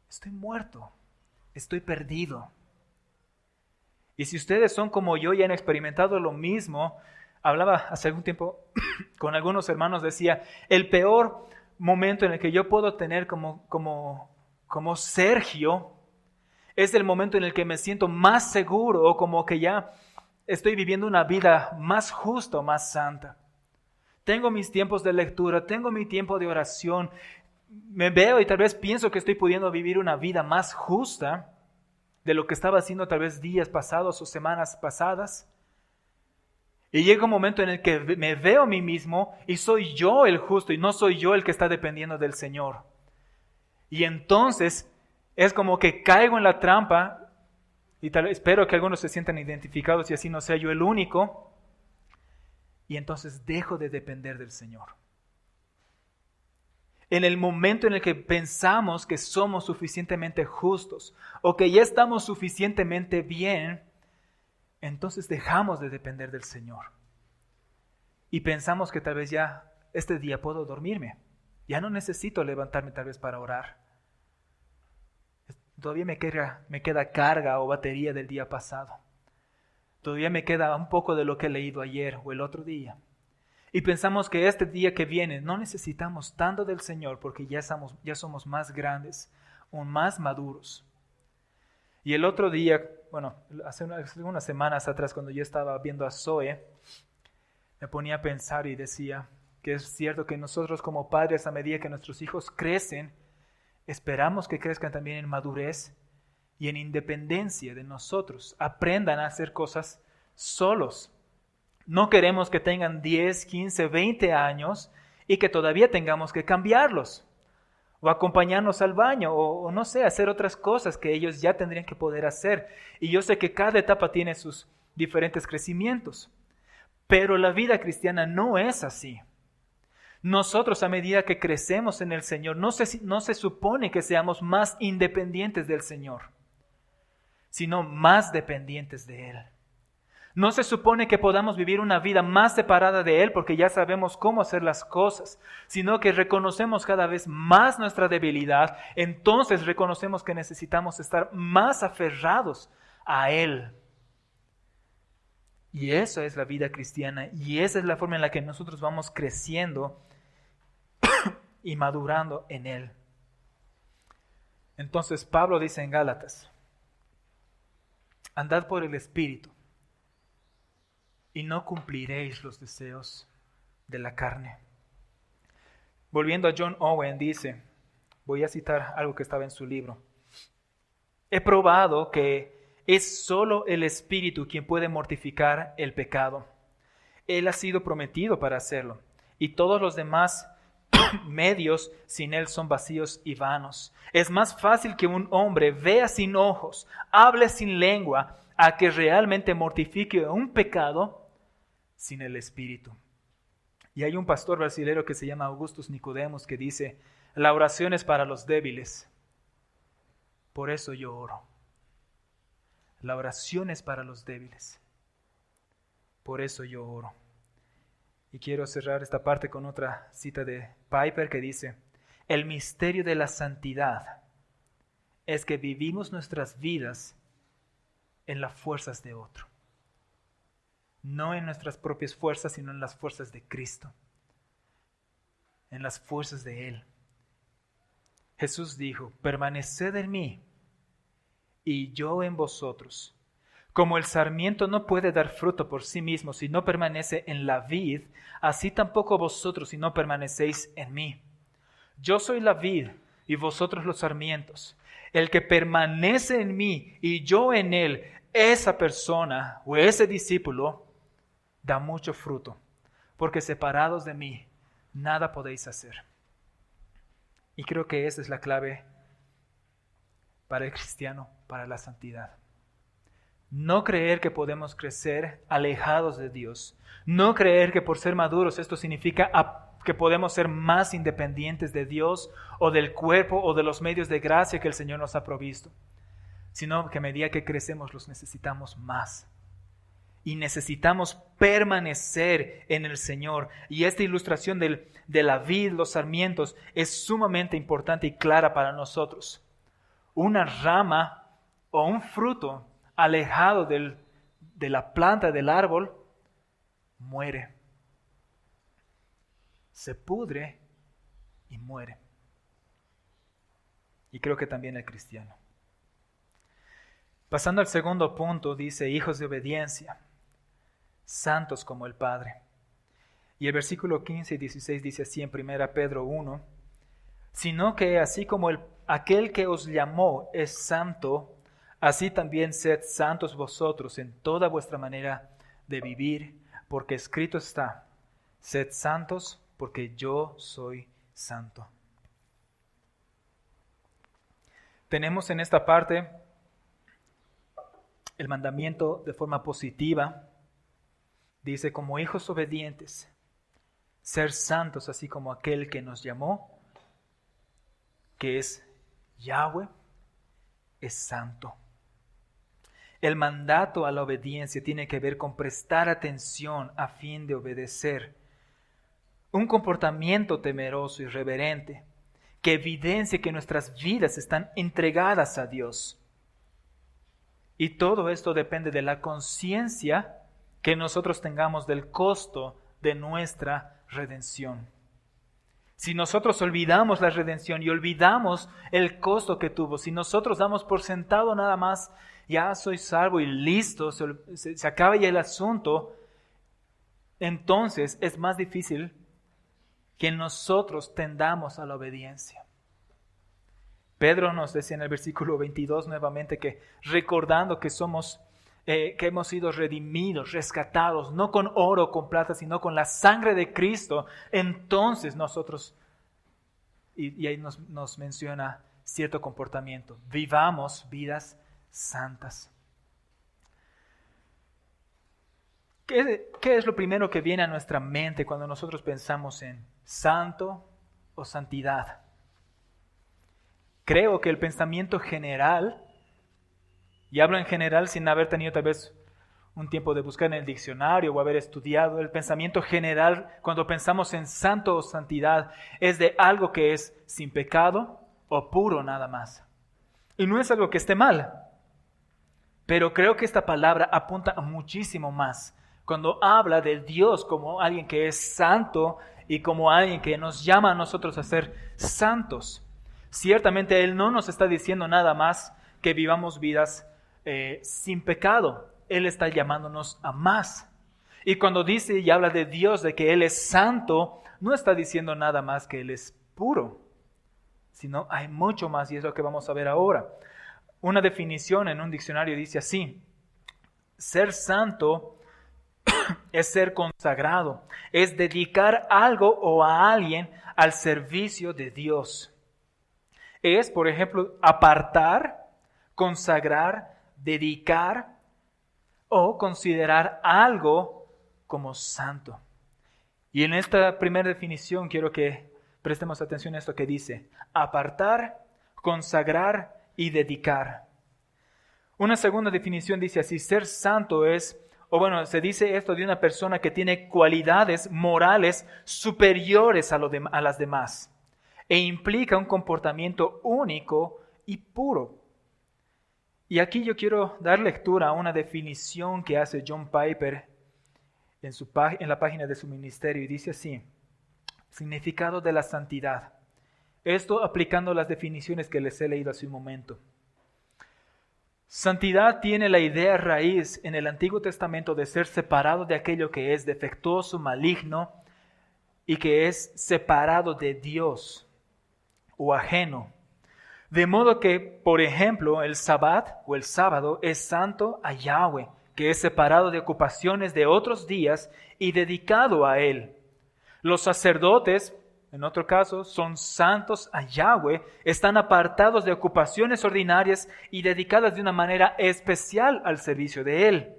estoy muerto, estoy perdido. Y si ustedes son como yo y han experimentado lo mismo, hablaba hace algún tiempo con algunos hermanos, decía, el peor momento en el que yo puedo tener como Sergio es el momento en el que me siento más seguro o como que ya estoy viviendo una vida más justa o más santa. Tengo mis tiempos de lectura, tengo mi tiempo de oración, me veo y tal vez pienso que estoy pudiendo vivir una vida más justa de lo que estaba haciendo tal vez días pasados o semanas pasadas. Y llega un momento en el que me veo a mí mismo y soy yo el justo y no soy yo el que está dependiendo del Señor. Y entonces es como que caigo en la trampa. Y espero que algunos se sientan identificados y así no sea yo el único. Y entonces dejo de depender del Señor. En el momento en el que pensamos que somos suficientemente justos o que ya estamos suficientemente bien, entonces dejamos de depender del Señor. Y pensamos que tal vez ya este día puedo dormirme. Ya no necesito levantarme tal vez para orar. Todavía me queda carga o batería del día pasado. Todavía me queda un poco de lo que he leído ayer o el otro día. Y pensamos que este día que viene no necesitamos tanto del Señor porque ya somos más grandes o más maduros. Y el otro día, hace unas semanas atrás cuando yo estaba viendo a Zoe, me ponía a pensar y decía que es cierto que nosotros como padres, a medida que nuestros hijos crecen, esperamos que crezcan también en madurez y en independencia de nosotros, aprendan a hacer cosas solos. No queremos que tengan 10, 15, 20 años y que todavía tengamos que cambiarlos, o acompañarnos al baño, o no sé, hacer otras cosas que ellos ya tendrían que poder hacer. Y yo sé que cada etapa tiene sus diferentes crecimientos, pero la vida cristiana no es así. Nosotros, a medida que crecemos en el Señor, no se supone que seamos más independientes del Señor, sino más dependientes de Él. No se supone que podamos vivir una vida más separada de Él porque ya sabemos cómo hacer las cosas, sino que reconocemos cada vez más nuestra debilidad, entonces reconocemos que necesitamos estar más aferrados a Él. Y eso es la vida cristiana, y esa es la forma en la que nosotros vamos creciendo y madurando en Él. Entonces Pablo dice en Gálatas, andad por el Espíritu, y no cumpliréis los deseos de la carne. Volviendo a John Owen, dice, voy a citar algo que estaba en su libro, he probado que es solo el Espíritu quien puede mortificar el pecado. Él ha sido prometido para hacerlo, y todos los demás medios sin Él son vacíos y vanos. Es más fácil que un hombre vea sin ojos, hable sin lengua, a que realmente mortifique un pecado sin el Espíritu. Y hay un pastor brasileño que se llama Augustus Nicodemos que dice, la oración es para los débiles, por eso yo oro. La oración es para los débiles, por eso yo oro. Y quiero cerrar esta parte con otra cita de Piper que dice, el misterio de la santidad es que vivimos nuestras vidas en las fuerzas de otro. No en nuestras propias fuerzas, sino en las fuerzas de Cristo, en las fuerzas de Él. Jesús dijo, permaneced en mí y yo en vosotros. Como el sarmiento no puede dar fruto por sí mismo si no permanece en la vid, así tampoco vosotros si no permanecéis en mí. Yo soy la vid y vosotros los sarmientos. El que permanece en mí y yo en él, esa persona o ese discípulo da mucho fruto, porque separados de mí, nada podéis hacer. Y creo que esa es la clave para el cristiano, para la santidad. No creer que podemos crecer alejados de Dios. No creer que por ser maduros esto significa que podemos ser más independientes de Dios o del cuerpo o de los medios de gracia que el Señor nos ha provisto. Sino que a medida que crecemos los necesitamos más. Y necesitamos permanecer en el Señor. Y esta ilustración de la vid, los sarmientos, es sumamente importante y clara para nosotros. Una rama o un fruto alejado de la planta del árbol, muere. Se pudre y muere. Y creo que también el cristiano. Pasando al segundo punto, dice, hijos de obediencia, santos como el Padre. Y el versículo 15 y 16 dice así en 1 Pedro 1, sino que así como aquel que os llamó es santo, así también sed santos vosotros en toda vuestra manera de vivir, porque escrito está, sed santos porque yo soy santo. Tenemos en esta parte el mandamiento de forma positiva. Dice, como hijos obedientes, ser santos así como aquel que nos llamó, que es Yahweh, es santo. El mandato a la obediencia tiene que ver con prestar atención a fin de obedecer. Un comportamiento temeroso y reverente que evidencie que nuestras vidas están entregadas a Dios. Y todo esto depende de la conciencia que nosotros tengamos del costo de nuestra redención. Si nosotros olvidamos la redención y olvidamos el costo que tuvo, si nosotros damos por sentado nada más, ya soy salvo y listo, se acaba ya el asunto, entonces es más difícil que nosotros tendamos a la obediencia. Pedro nos decía en el versículo 22 nuevamente que recordando que que hemos sido redimidos, rescatados, no con oro o con plata, sino con la sangre de Cristo, entonces nosotros, y ahí nos menciona cierto comportamiento, vivamos vidas santas. ¿Qué es lo primero que viene a nuestra mente cuando nosotros pensamos en santo o santidad? Creo que el pensamiento general, y hablo en general sin haber tenido tal vez un tiempo de buscar en el diccionario o haber estudiado, el pensamiento general cuando pensamos en santo o santidad es de algo que es sin pecado o puro nada más. Y no es algo que esté mal, pero creo que esta palabra apunta a muchísimo más. Cuando habla de Dios como alguien que es santo y como alguien que nos llama a nosotros a ser santos. Ciertamente Él no nos está diciendo nada más que vivamos vidas sin pecado. Él está llamándonos a más. Y cuando dice y habla de Dios, de que Él es santo, no está diciendo nada más que Él es puro, sino hay mucho más y es lo que vamos a ver ahora. Una definición en un diccionario dice así: ser santo es ser consagrado, es dedicar algo o a alguien al servicio de Dios. Es, por ejemplo, apartar, consagrar, dedicar o considerar algo como santo. Y en esta primera definición quiero que prestemos atención a esto que dice: apartar, consagrar y dedicar. Una segunda definición dice así: ser santo es, se dice esto de una persona que tiene cualidades morales superiores a las demás e implica un comportamiento único y puro. Y aquí yo quiero dar lectura a una definición que hace John Piper en la página de su ministerio y dice así: significado de la santidad. Esto aplicando las definiciones que les he leído hace un momento. Santidad tiene la idea raíz en el Antiguo Testamento de ser separado de aquello que es defectuoso, maligno y que es separado de Dios o ajeno. De modo que, por ejemplo, el Sabbat o el sábado es santo a Yahweh, que es separado de ocupaciones de otros días y dedicado a Él. Los sacerdotes, en otro caso, son santos a Yahweh, están apartados de ocupaciones ordinarias y dedicadas de una manera especial al servicio de Él.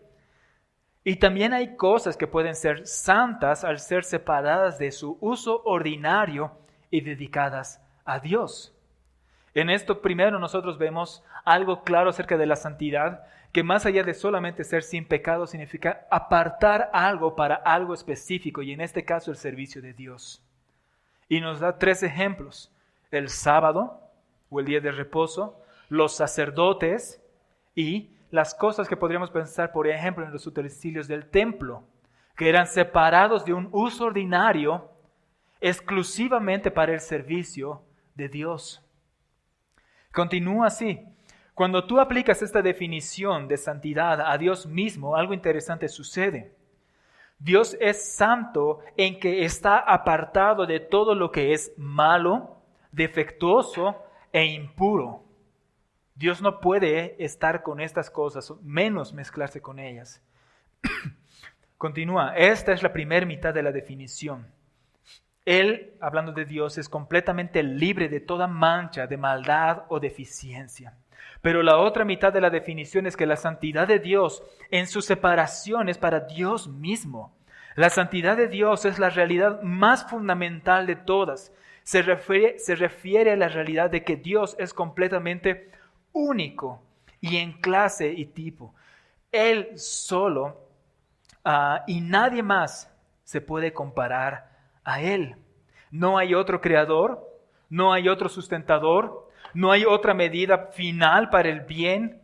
Y también hay cosas que pueden ser santas al ser separadas de su uso ordinario y dedicadas a Dios. En esto primero nosotros vemos algo claro acerca de la santidad, que más allá de solamente ser sin pecado significa apartar algo para algo específico, y en este caso el servicio de Dios. Y nos da 3 ejemplos: el sábado o el día de reposo, los sacerdotes y las cosas que podríamos pensar, por ejemplo, en los utensilios del templo, que eran separados de un uso ordinario exclusivamente para el servicio de Dios. Continúa así: cuando tú aplicas esta definición de santidad a Dios mismo, algo interesante sucede. Dios es santo en que está apartado de todo lo que es malo, defectuoso e impuro. Dios no puede estar con estas cosas, menos mezclarse con ellas. Continúa: esta es la primera mitad de la definición. Él, hablando de Dios, es completamente libre de toda mancha, de maldad o deficiencia. Pero la otra mitad de la definición es que la santidad de Dios en su separación es para Dios mismo. La santidad de Dios es la realidad más fundamental de todas. Se refiere a la realidad de que Dios es completamente único y en clase y tipo. Él solo y nadie más se puede comparar a Él. No hay otro creador, no hay otro sustentador, no hay otra medida final para el bien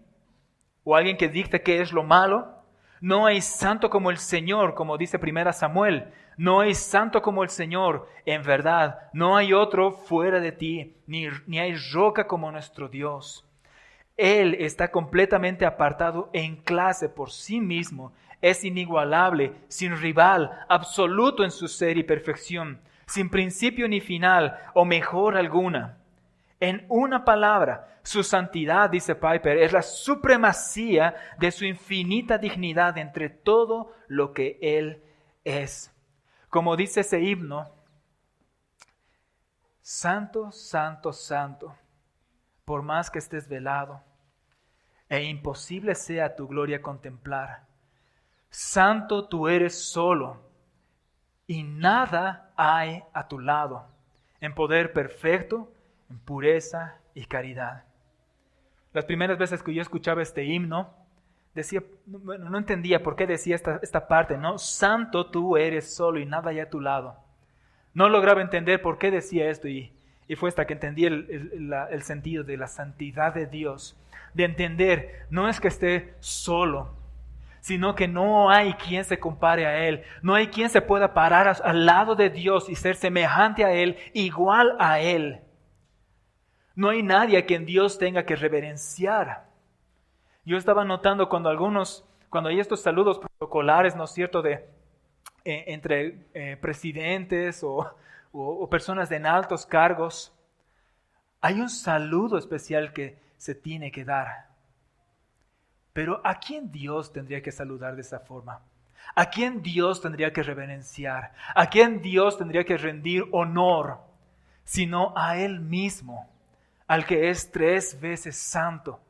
o alguien que dicte qué es lo malo. No hay santo como el Señor, como dice 1 Samuel. No hay santo como el Señor, en verdad. No hay otro fuera de ti, ni hay roca como nuestro Dios. Él está completamente apartado en clase por sí mismo es inigualable, sin rival, absoluto en su ser y perfección, sin principio ni final o mejor alguna. En una palabra, su santidad, dice Piper, es la supremacía de su infinita dignidad entre todo lo que Él es. Como dice ese himno, Santo, santo, santo, por más que estés velado, e imposible sea tu gloria contemplar. Santo tú eres solo, y nada hay a tu lado, en poder perfecto, en pureza y caridad. Las primeras veces que yo escuchaba este himno, decía, bueno, no entendía por qué decía esta parte, ¿no? Santo tú eres solo y nada hay a tu lado. No lograba entender por qué decía esto y fue hasta que entendí el sentido de la santidad de Dios, de entender, no es que esté solo, sino que no hay quien se compare a Él, no hay quien se pueda parar al lado de Dios y ser semejante a Él, igual a Él. No hay nadie a quien Dios tenga que reverenciar. Yo estaba notando cuando hay estos saludos protocolares, ¿no es cierto?, entre presidentes o personas en altos cargos, hay un saludo especial que se tiene que dar. Pero ¿a quién Dios tendría que saludar de esa forma? ¿A quién Dios tendría que reverenciar? ¿A quién Dios tendría que rendir honor? Sino a Él mismo, al que es 3 veces santo,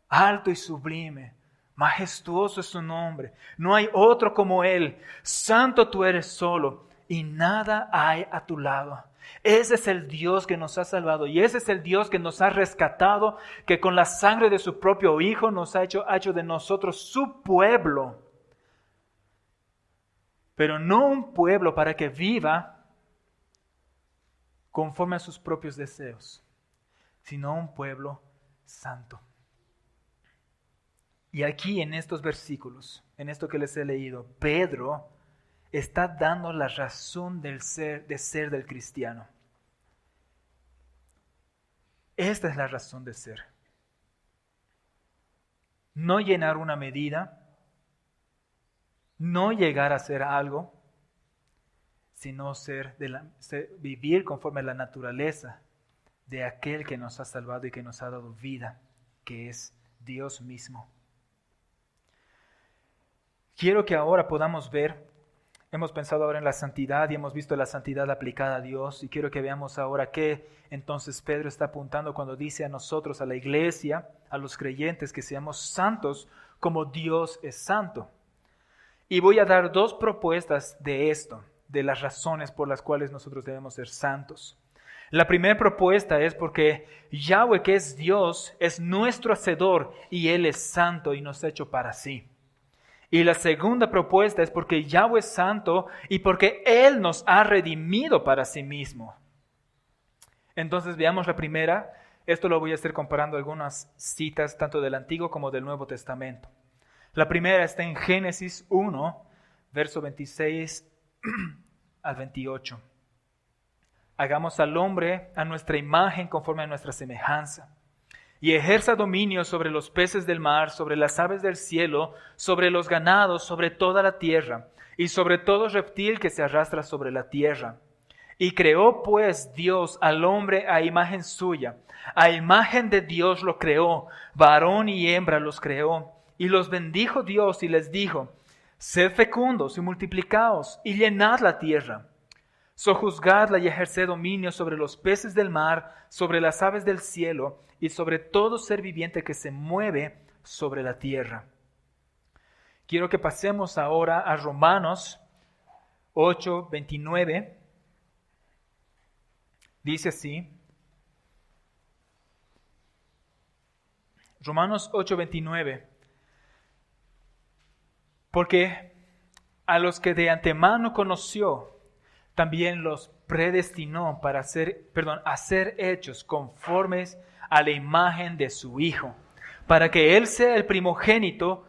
alto y sublime. Majestuoso es su nombre. No hay otro como Él. Santo tú eres solo y nada hay a tu lado. Ese es el Dios que nos ha salvado y ese es el Dios que nos ha rescatado, que con la sangre de su propio Hijo nos ha hecho de nosotros su pueblo. Pero no un pueblo para que viva conforme a sus propios deseos, sino un pueblo santo. Y aquí en estos versículos, en esto que les he leído, Pedro está dando la razón de ser del cristiano. Esta es la razón de ser. No llenar una medida, no llegar a ser algo, sino vivir conforme a la naturaleza de aquel que nos ha salvado y que nos ha dado vida, que es Dios mismo. Quiero que ahora podamos ver, hemos pensado ahora en la santidad y hemos visto la santidad aplicada a Dios, y quiero que veamos ahora qué entonces Pedro está apuntando cuando dice a nosotros, a la iglesia, a los creyentes, que seamos santos como Dios es santo. Y voy a dar 2 propuestas de esto, de las razones por las cuales nosotros debemos ser santos. La primera propuesta es porque Yahweh, que es Dios, es nuestro hacedor y Él es santo y nos ha hecho para sí. Y la segunda propuesta es porque Yahweh es santo y porque Él nos ha redimido para sí mismo. Entonces veamos la primera. Esto lo voy a hacer comparando algunas citas tanto del Antiguo como del Nuevo Testamento. La primera está en Génesis 1, verso 26 al 28. Hagamos al hombre a nuestra imagen conforme a nuestra semejanza, y ejerza dominio sobre los peces del mar, sobre las aves del cielo, sobre los ganados, sobre toda la tierra, y sobre todo reptil que se arrastra sobre la tierra. Y creó pues Dios al hombre a imagen suya, a imagen de Dios lo creó, varón y hembra los creó, y los bendijo Dios y les dijo, sed fecundos y multiplicaos, y llenad la tierra. Sojuzgadla y ejerced dominio sobre los peces del mar, sobre las aves del cielo, y sobre todo ser viviente que se mueve sobre la tierra. Quiero que pasemos ahora a Romanos 8, 29. Dice así. Romanos 8, 29. Porque a los que de antemano conoció, también los predestinó para ser hechos conformes a la imagen de su Hijo, para que Él sea el primogénito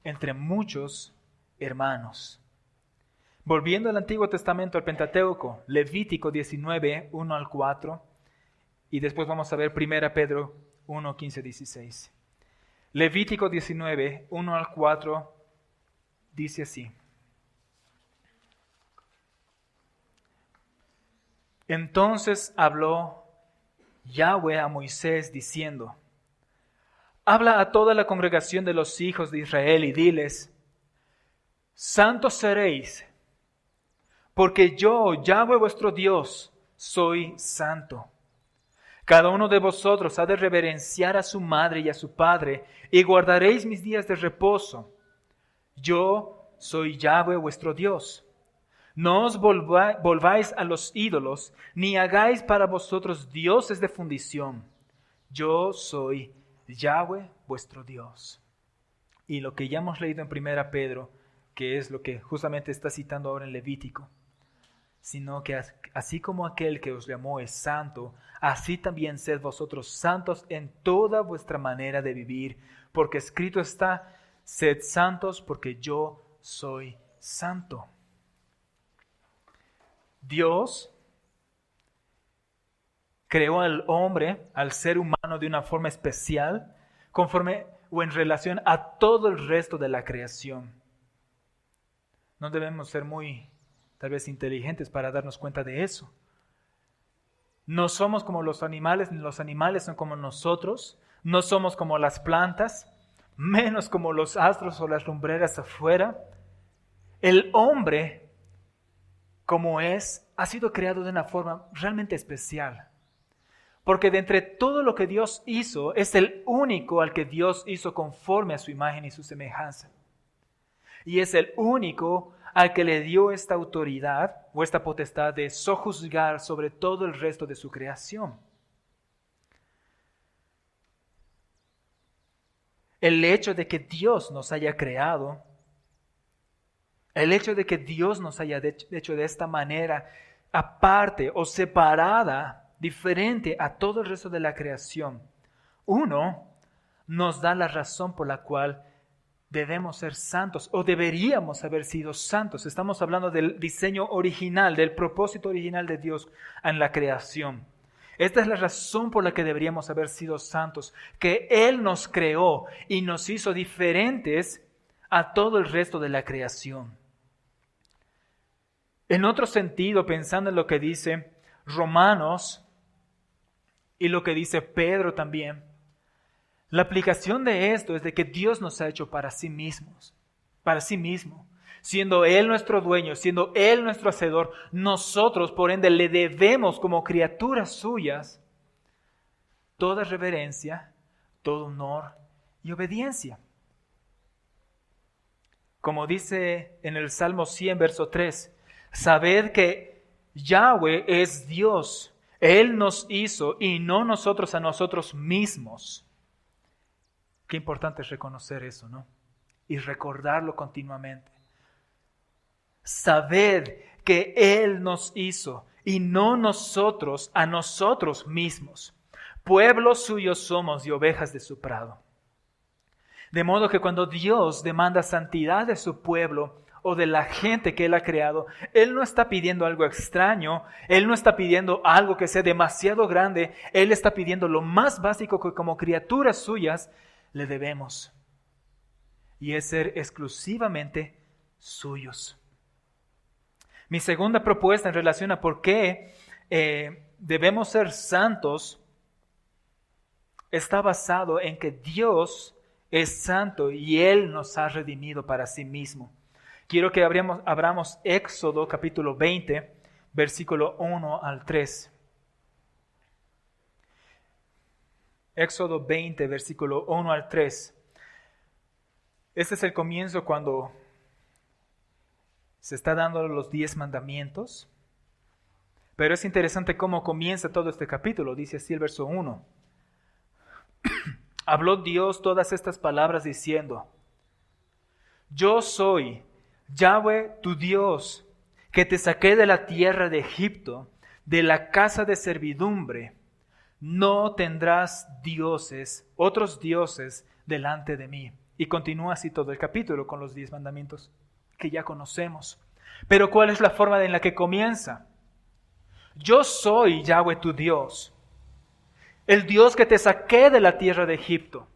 entre muchos hermanos. Volviendo al Antiguo Testamento, al Pentateuco, Levítico 19, 1 al 4, y después vamos a ver 1 Pedro 1, 15, 16. Levítico 19, 1 al 4, dice así: Entonces habló Yahweh a Moisés diciendo: Habla a toda la congregación de los hijos de Israel y diles: Santos seréis, porque yo, Yahweh vuestro Dios, soy santo. Cada uno de vosotros ha de reverenciar a su madre y a su padre, y guardaréis mis días de reposo. Yo soy Yahweh vuestro Dios. No os volváis a los ídolos, ni hagáis para vosotros dioses de fundición. Yo soy Yahweh vuestro Dios. Y lo que ya hemos leído en 1 Pedro, que es lo que justamente está citando ahora en Levítico, sino que así como aquel que os llamó es santo, así también sed vosotros santos en toda vuestra manera de vivir, porque escrito está: sed santos porque yo soy santo. Dios creó al hombre, al ser humano, de una forma especial, conforme o en relación a todo el resto de la creación. No debemos ser muy, tal vez, inteligentes para darnos cuenta de eso. No somos como los animales, ni los animales son como nosotros. No somos como las plantas, menos como los astros o las lumbreras afuera. El hombre, como es, ha sido creado de una forma realmente especial. Porque de entre todo lo que Dios hizo, es el único al que Dios hizo conforme a su imagen y su semejanza. Y es el único al que le dio esta autoridad o esta potestad de sojuzgar sobre todo el resto de su creación. El hecho de que Dios nos haya creado, el hecho de que Dios nos haya hecho de esta manera aparte o separada, diferente a todo el resto de la creación, nos da la razón por la cual debemos ser santos o deberíamos haber sido santos. Estamos hablando del diseño original, del propósito original de Dios en la creación. Esta es la razón por la que deberíamos haber sido santos, que Él nos creó y nos hizo diferentes a todo el resto de la creación. En otro sentido, pensando en lo que dice Romanos y lo que dice Pedro también, la aplicación de esto es de que Dios nos ha hecho para sí mismo, siendo Él nuestro dueño, siendo Él nuestro hacedor. Nosotros, por ende, le debemos como criaturas suyas toda reverencia, todo honor y obediencia. Como dice en el Salmo 100, verso 3, sabed que Yahweh es Dios, Él nos hizo y no nosotros a nosotros mismos. Qué importante es reconocer eso, ¿no? Y recordarlo continuamente. Sabed que Él nos hizo y no nosotros a nosotros mismos. Pueblo suyo somos y ovejas de su prado. De modo que cuando Dios demanda santidad de su pueblo o de la gente que Él ha creado, Él no está pidiendo algo extraño, Él no está pidiendo algo que sea demasiado grande, Él está pidiendo lo más básico que como criaturas suyas le debemos, y es ser exclusivamente suyos. Mi segunda propuesta en relación a por qué debemos ser santos está basado en que Dios es santo y Él nos ha redimido para sí mismo. Quiero que abramos Éxodo capítulo 20, versículo 1 al 3. Éxodo 20, versículo 1 al 3. Este es el comienzo cuando se está dando los 10 mandamientos. Pero es interesante cómo comienza todo este capítulo. Dice así el verso 1. Habló Dios todas estas palabras diciendo: Yo soy Yahweh tu Dios, que te saqué de la tierra de Egipto, de la casa de servidumbre. No tendrás otros dioses delante de mí. Y continúa así todo el capítulo con los 10 mandamientos que ya conocemos. Pero ¿cuál es la forma en la que comienza? Yo soy Yahweh tu Dios, el Dios que te saqué de la tierra de Egipto.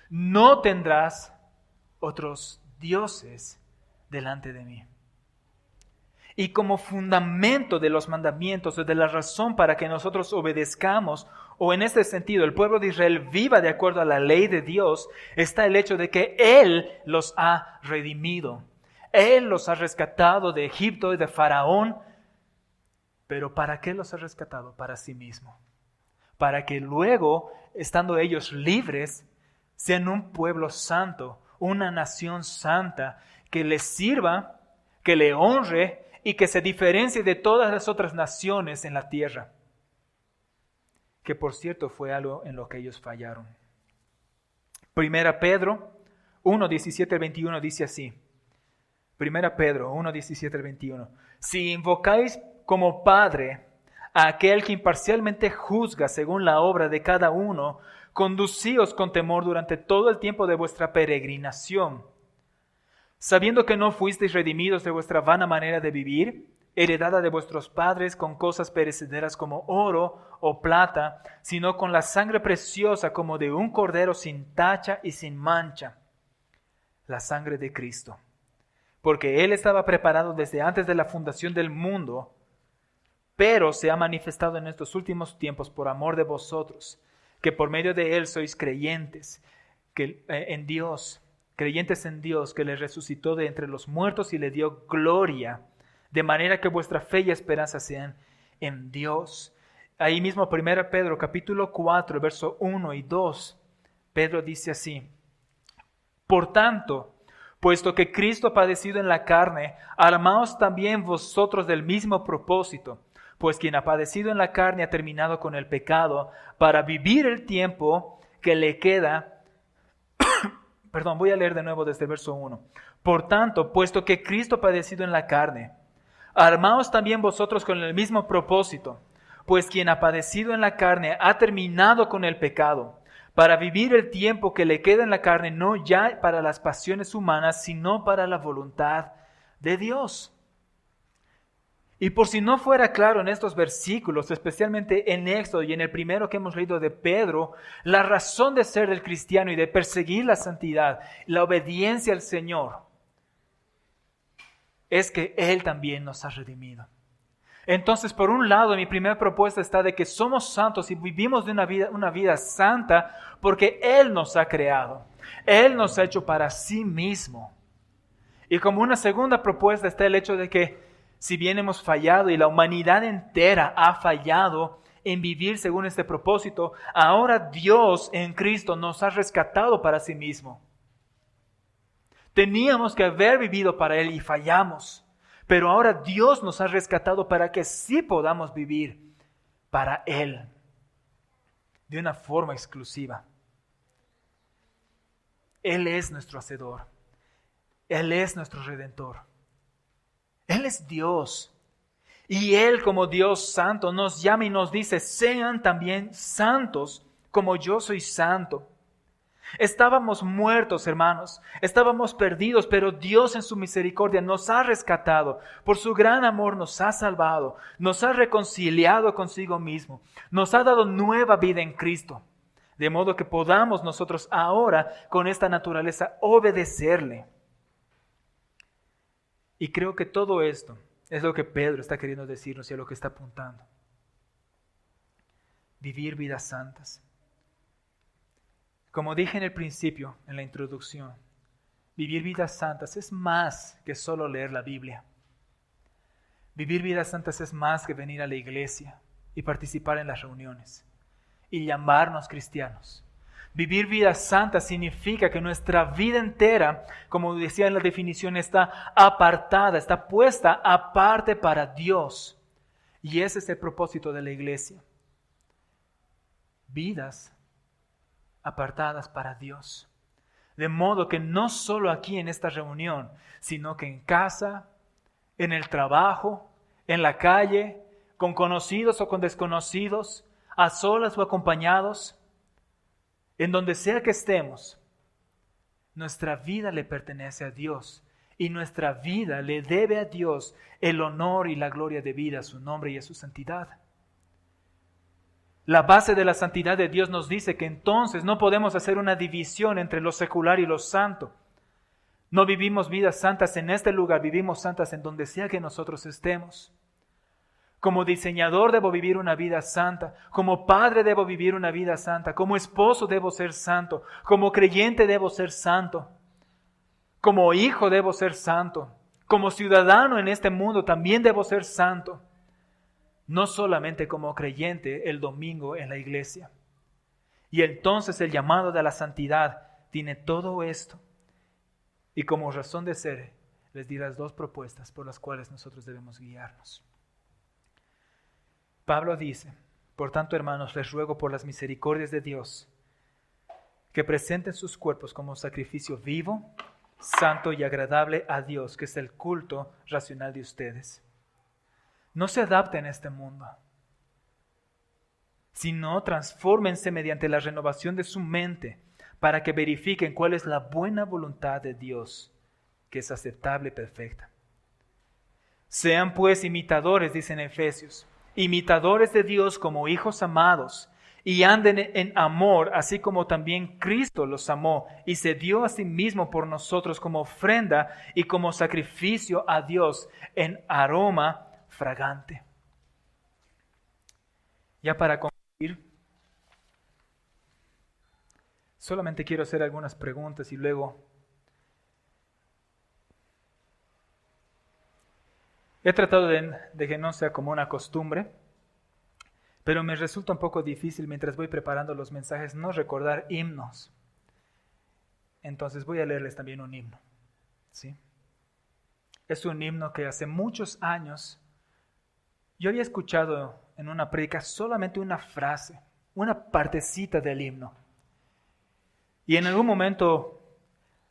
No tendrás otros dioses delante de mí. Y como fundamento de los mandamientos o de la razón para que nosotros obedezcamos, o en este sentido el pueblo de Israel viva de acuerdo a la ley de Dios, está el hecho de que Él los ha redimido. Él los ha rescatado de Egipto y de Faraón. Pero ¿para qué los ha rescatado? Para sí mismo. Para que luego, estando ellos libres, sean un pueblo santo, una nación santa, que les sirva, que le honre y que se diferencie de todas las otras naciones en la tierra. Que por cierto fue algo en lo que ellos fallaron. Primera Pedro 1, 17 al 21 dice así. Primera Pedro 1, 17 al 21. Si invocáis como Padre a aquel que imparcialmente juzga según la obra de cada uno, conducíos con temor durante todo el tiempo de vuestra peregrinación, sabiendo que no fuisteis redimidos de vuestra vana manera de vivir, heredada de vuestros padres con cosas perecederas como oro o plata, sino con la sangre preciosa como de un cordero sin tacha y sin mancha, la sangre de Cristo. Porque Él estaba preparado desde antes de la fundación del mundo, pero se ha manifestado en estos últimos tiempos por amor de vosotros, que por medio de Él sois creyentes en Dios, que le resucitó de entre los muertos y le dio gloria, de manera que vuestra fe y esperanza sean en Dios. Ahí mismo 1 Pedro capítulo 4, verso 1 y 2, Pedro dice así: por tanto, puesto que Cristo ha padecido en la carne, armaos también vosotros del mismo propósito, pues quien ha padecido en la carne ha terminado con el pecado, para vivir el tiempo que le queda. Perdón, voy a leer de nuevo desde el verso 1. Por tanto, puesto que Cristo ha padecido en la carne, armaos también vosotros con el mismo propósito, pues quien ha padecido en la carne ha terminado con el pecado, para vivir el tiempo que le queda en la carne, no ya para las pasiones humanas, sino para la voluntad de Dios. Y por si no fuera claro en estos versículos, especialmente en Éxodo y en el primero que hemos leído de Pedro, la razón de ser del cristiano y de perseguir la santidad, la obediencia al Señor, es que Él también nos ha redimido. Entonces, por un lado, mi primera propuesta está de que somos santos y vivimos de una vida santa porque Él nos ha creado. Él nos ha hecho para sí mismo. Y como una segunda propuesta está el hecho de que si bien hemos fallado y la humanidad entera ha fallado en vivir según este propósito, ahora Dios en Cristo nos ha rescatado para sí mismo. Teníamos que haber vivido para Él y fallamos. Pero ahora Dios nos ha rescatado para que sí podamos vivir para Él de una forma exclusiva. Él es nuestro Hacedor. Él es nuestro Redentor. Él es Dios. Y Él, como Dios santo, nos llama y nos dice: sean también santos como yo soy santo. Estábamos muertos, hermanos, estábamos perdidos, pero Dios en su misericordia nos ha rescatado, por su gran amor nos ha salvado, nos ha reconciliado consigo mismo, nos ha dado nueva vida en Cristo, de modo que podamos nosotros ahora con esta naturaleza obedecerle. Y creo que todo esto es lo que Pedro está queriendo decirnos y a lo que está apuntando. Vivir vidas santas. Como dije en el principio, en la introducción, vivir vidas santas es más que solo leer la Biblia. Vivir vidas santas es más que venir a la iglesia y participar en las reuniones y llamarnos cristianos. Vivir vidas santas significa que nuestra vida entera, como decía en la definición, está apartada, está puesta aparte para Dios. Y ese es el propósito de la iglesia. Vidas apartadas para Dios. De modo que no solo aquí en esta reunión, sino que en casa, en el trabajo, en la calle, con conocidos o con desconocidos, a solas o acompañados, en donde sea que estemos, nuestra vida le pertenece a Dios y nuestra vida le debe a Dios el honor y la gloria debida a su nombre y a su santidad. La base de la santidad de Dios nos dice que entonces no podemos hacer una división entre lo secular y lo santo. No vivimos vidas santas en este lugar, vivimos santas en donde sea que nosotros estemos. Como diseñador debo vivir una vida santa, como padre debo vivir una vida santa, como esposo debo ser santo, como creyente debo ser santo, como hijo debo ser santo, como ciudadano en este mundo también debo ser santo. No solamente como creyente el domingo en la iglesia. Y entonces el llamado de la santidad tiene todo esto. Y como razón de ser, les di las dos propuestas por las cuales nosotros debemos guiarnos. Pablo dice, por tanto, hermanos, les ruego por las misericordias de Dios, que presenten sus cuerpos como sacrificio vivo, santo y agradable a Dios, que es el culto racional de ustedes. No se adapten a este mundo, sino transfórmense mediante la renovación de su mente, para que verifiquen cuál es la buena voluntad de Dios, que es aceptable y perfecta. Sean pues imitadores, dice en Efesios, imitadores de Dios como hijos amados, y anden en amor, así como también Cristo los amó, y se dio a sí mismo por nosotros como ofrenda y como sacrificio a Dios en aroma fragante. Ya para concluir, solamente quiero hacer algunas preguntas y luego he tratado de que no sea como una costumbre, pero me resulta un poco difícil mientras voy preparando los mensajes no recordar himnos. Entonces voy a leerles también un himno, ¿sí? Es un himno que hace muchos años yo había escuchado en una prédica solamente una frase, una partecita del himno. Y en algún momento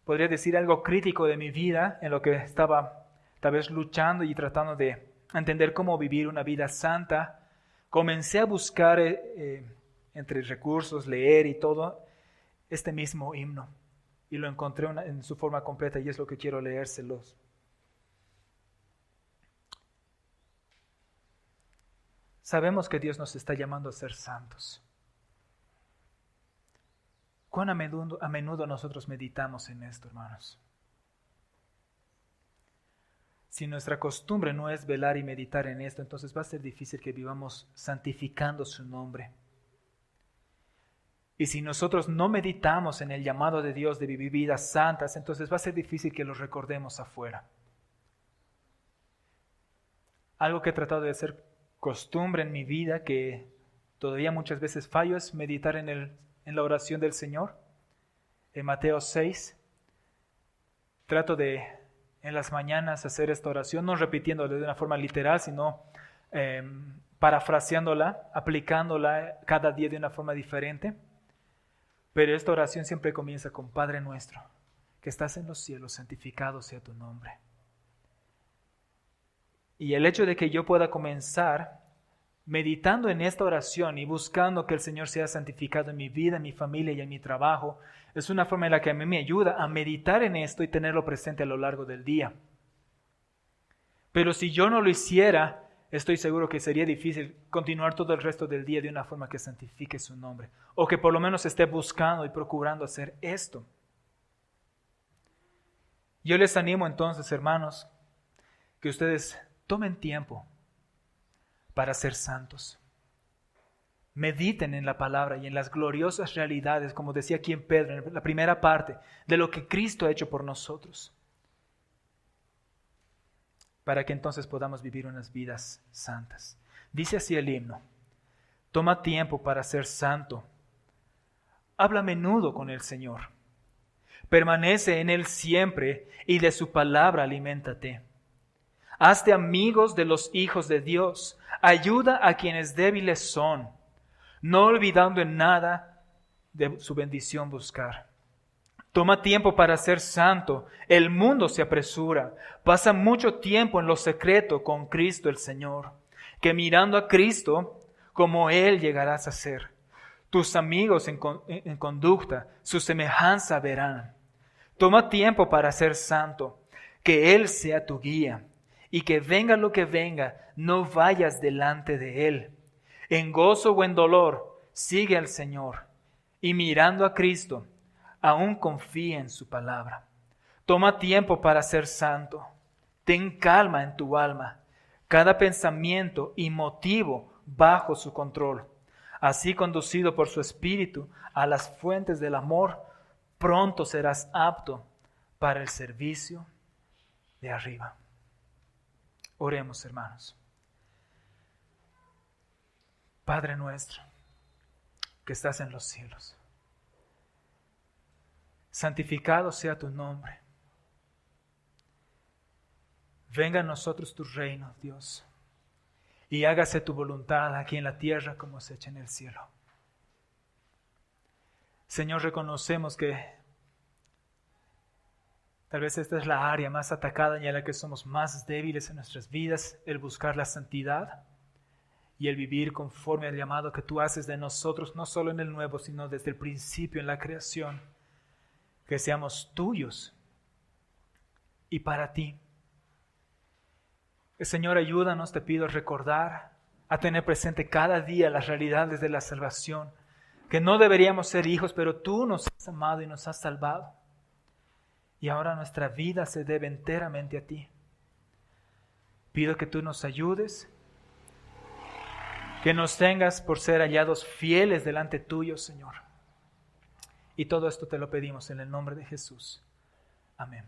podría decir algo crítico de mi vida, en lo que estaba tal vez luchando y tratando de entender cómo vivir una vida santa. Comencé a buscar entre recursos, leer y todo, este mismo himno. Y lo encontré en su forma completa y es lo que quiero leérselos. Sabemos que Dios nos está llamando a ser santos. ¿Cuán a menudo nosotros meditamos en esto, hermanos? Si nuestra costumbre no es velar y meditar en esto, entonces va a ser difícil que vivamos santificando su nombre. Y si nosotros no meditamos en el llamado de Dios de vivir vidas santas, entonces va a ser difícil que los recordemos afuera. Algo que he tratado de hacer costumbre en mi vida, que todavía muchas veces fallo, es meditar en la oración del Señor. En Mateo 6, trato de en las mañanas hacer esta oración, no repitiéndola de una forma literal, sino parafraseándola, aplicándola cada día de una forma diferente. Pero esta oración siempre comienza con: Padre nuestro, que estás en los cielos, santificado sea tu nombre. Y el hecho de que yo pueda comenzar meditando en esta oración y buscando que el Señor sea santificado en mi vida, en mi familia y en mi trabajo, es una forma en la que a mí me ayuda a meditar en esto y tenerlo presente a lo largo del día. Pero si yo no lo hiciera, estoy seguro que sería difícil continuar todo el resto del día de una forma que santifique su nombre, o que por lo menos esté buscando y procurando hacer esto. Yo les animo entonces, hermanos, que ustedes tomen tiempo para ser santos. Mediten en la palabra y en las gloriosas realidades, como decía aquí en Pedro, en la primera parte, de lo que Cristo ha hecho por nosotros, para que entonces podamos vivir unas vidas santas. Dice así el himno: toma tiempo para ser santo, habla a menudo con el Señor, permanece en Él siempre y de su palabra aliméntate. Hazte amigos de los hijos de Dios, ayuda a quienes débiles son, no olvidando en nada de su bendición buscar. Toma tiempo para ser santo, el mundo se apresura, pasa mucho tiempo en lo secreto con Cristo el Señor, que mirando a Cristo, como Él llegarás a ser. Tus amigos en conducta, su semejanza verán. Toma tiempo para ser santo, que Él sea tu guía, y que venga lo que venga, no vayas delante de Él. En gozo o en dolor, sigue al Señor, y mirando a Cristo, aún confía en su palabra. Toma tiempo para ser santo. Ten calma en tu alma. Cada pensamiento y motivo bajo su control. Así, conducido por su Espíritu a las fuentes del amor, pronto serás apto para el servicio de arriba. Oremos, hermanos. Padre nuestro, que estás en los cielos, santificado sea tu nombre. Venga a nosotros tu reino, Dios, y hágase tu voluntad aquí en la tierra como se echa en el cielo. Señor, reconocemos que tal vez esta es la área más atacada y en la que somos más débiles en nuestras vidas, el buscar la santidad y el vivir conforme al llamado que tú haces de nosotros, no solo en el nuevo, sino desde el principio en la creación, que seamos tuyos y para ti. Señor, ayúdanos, te pido, a recordar, a tener presente cada día las realidades de la salvación, que no deberíamos ser hijos, pero tú nos has amado y nos has salvado. Y ahora nuestra vida se debe enteramente a ti. Pido que tú nos ayudes, que nos tengas por ser hallados fieles delante tuyo, Señor. Y todo esto te lo pedimos en el nombre de Jesús. Amén.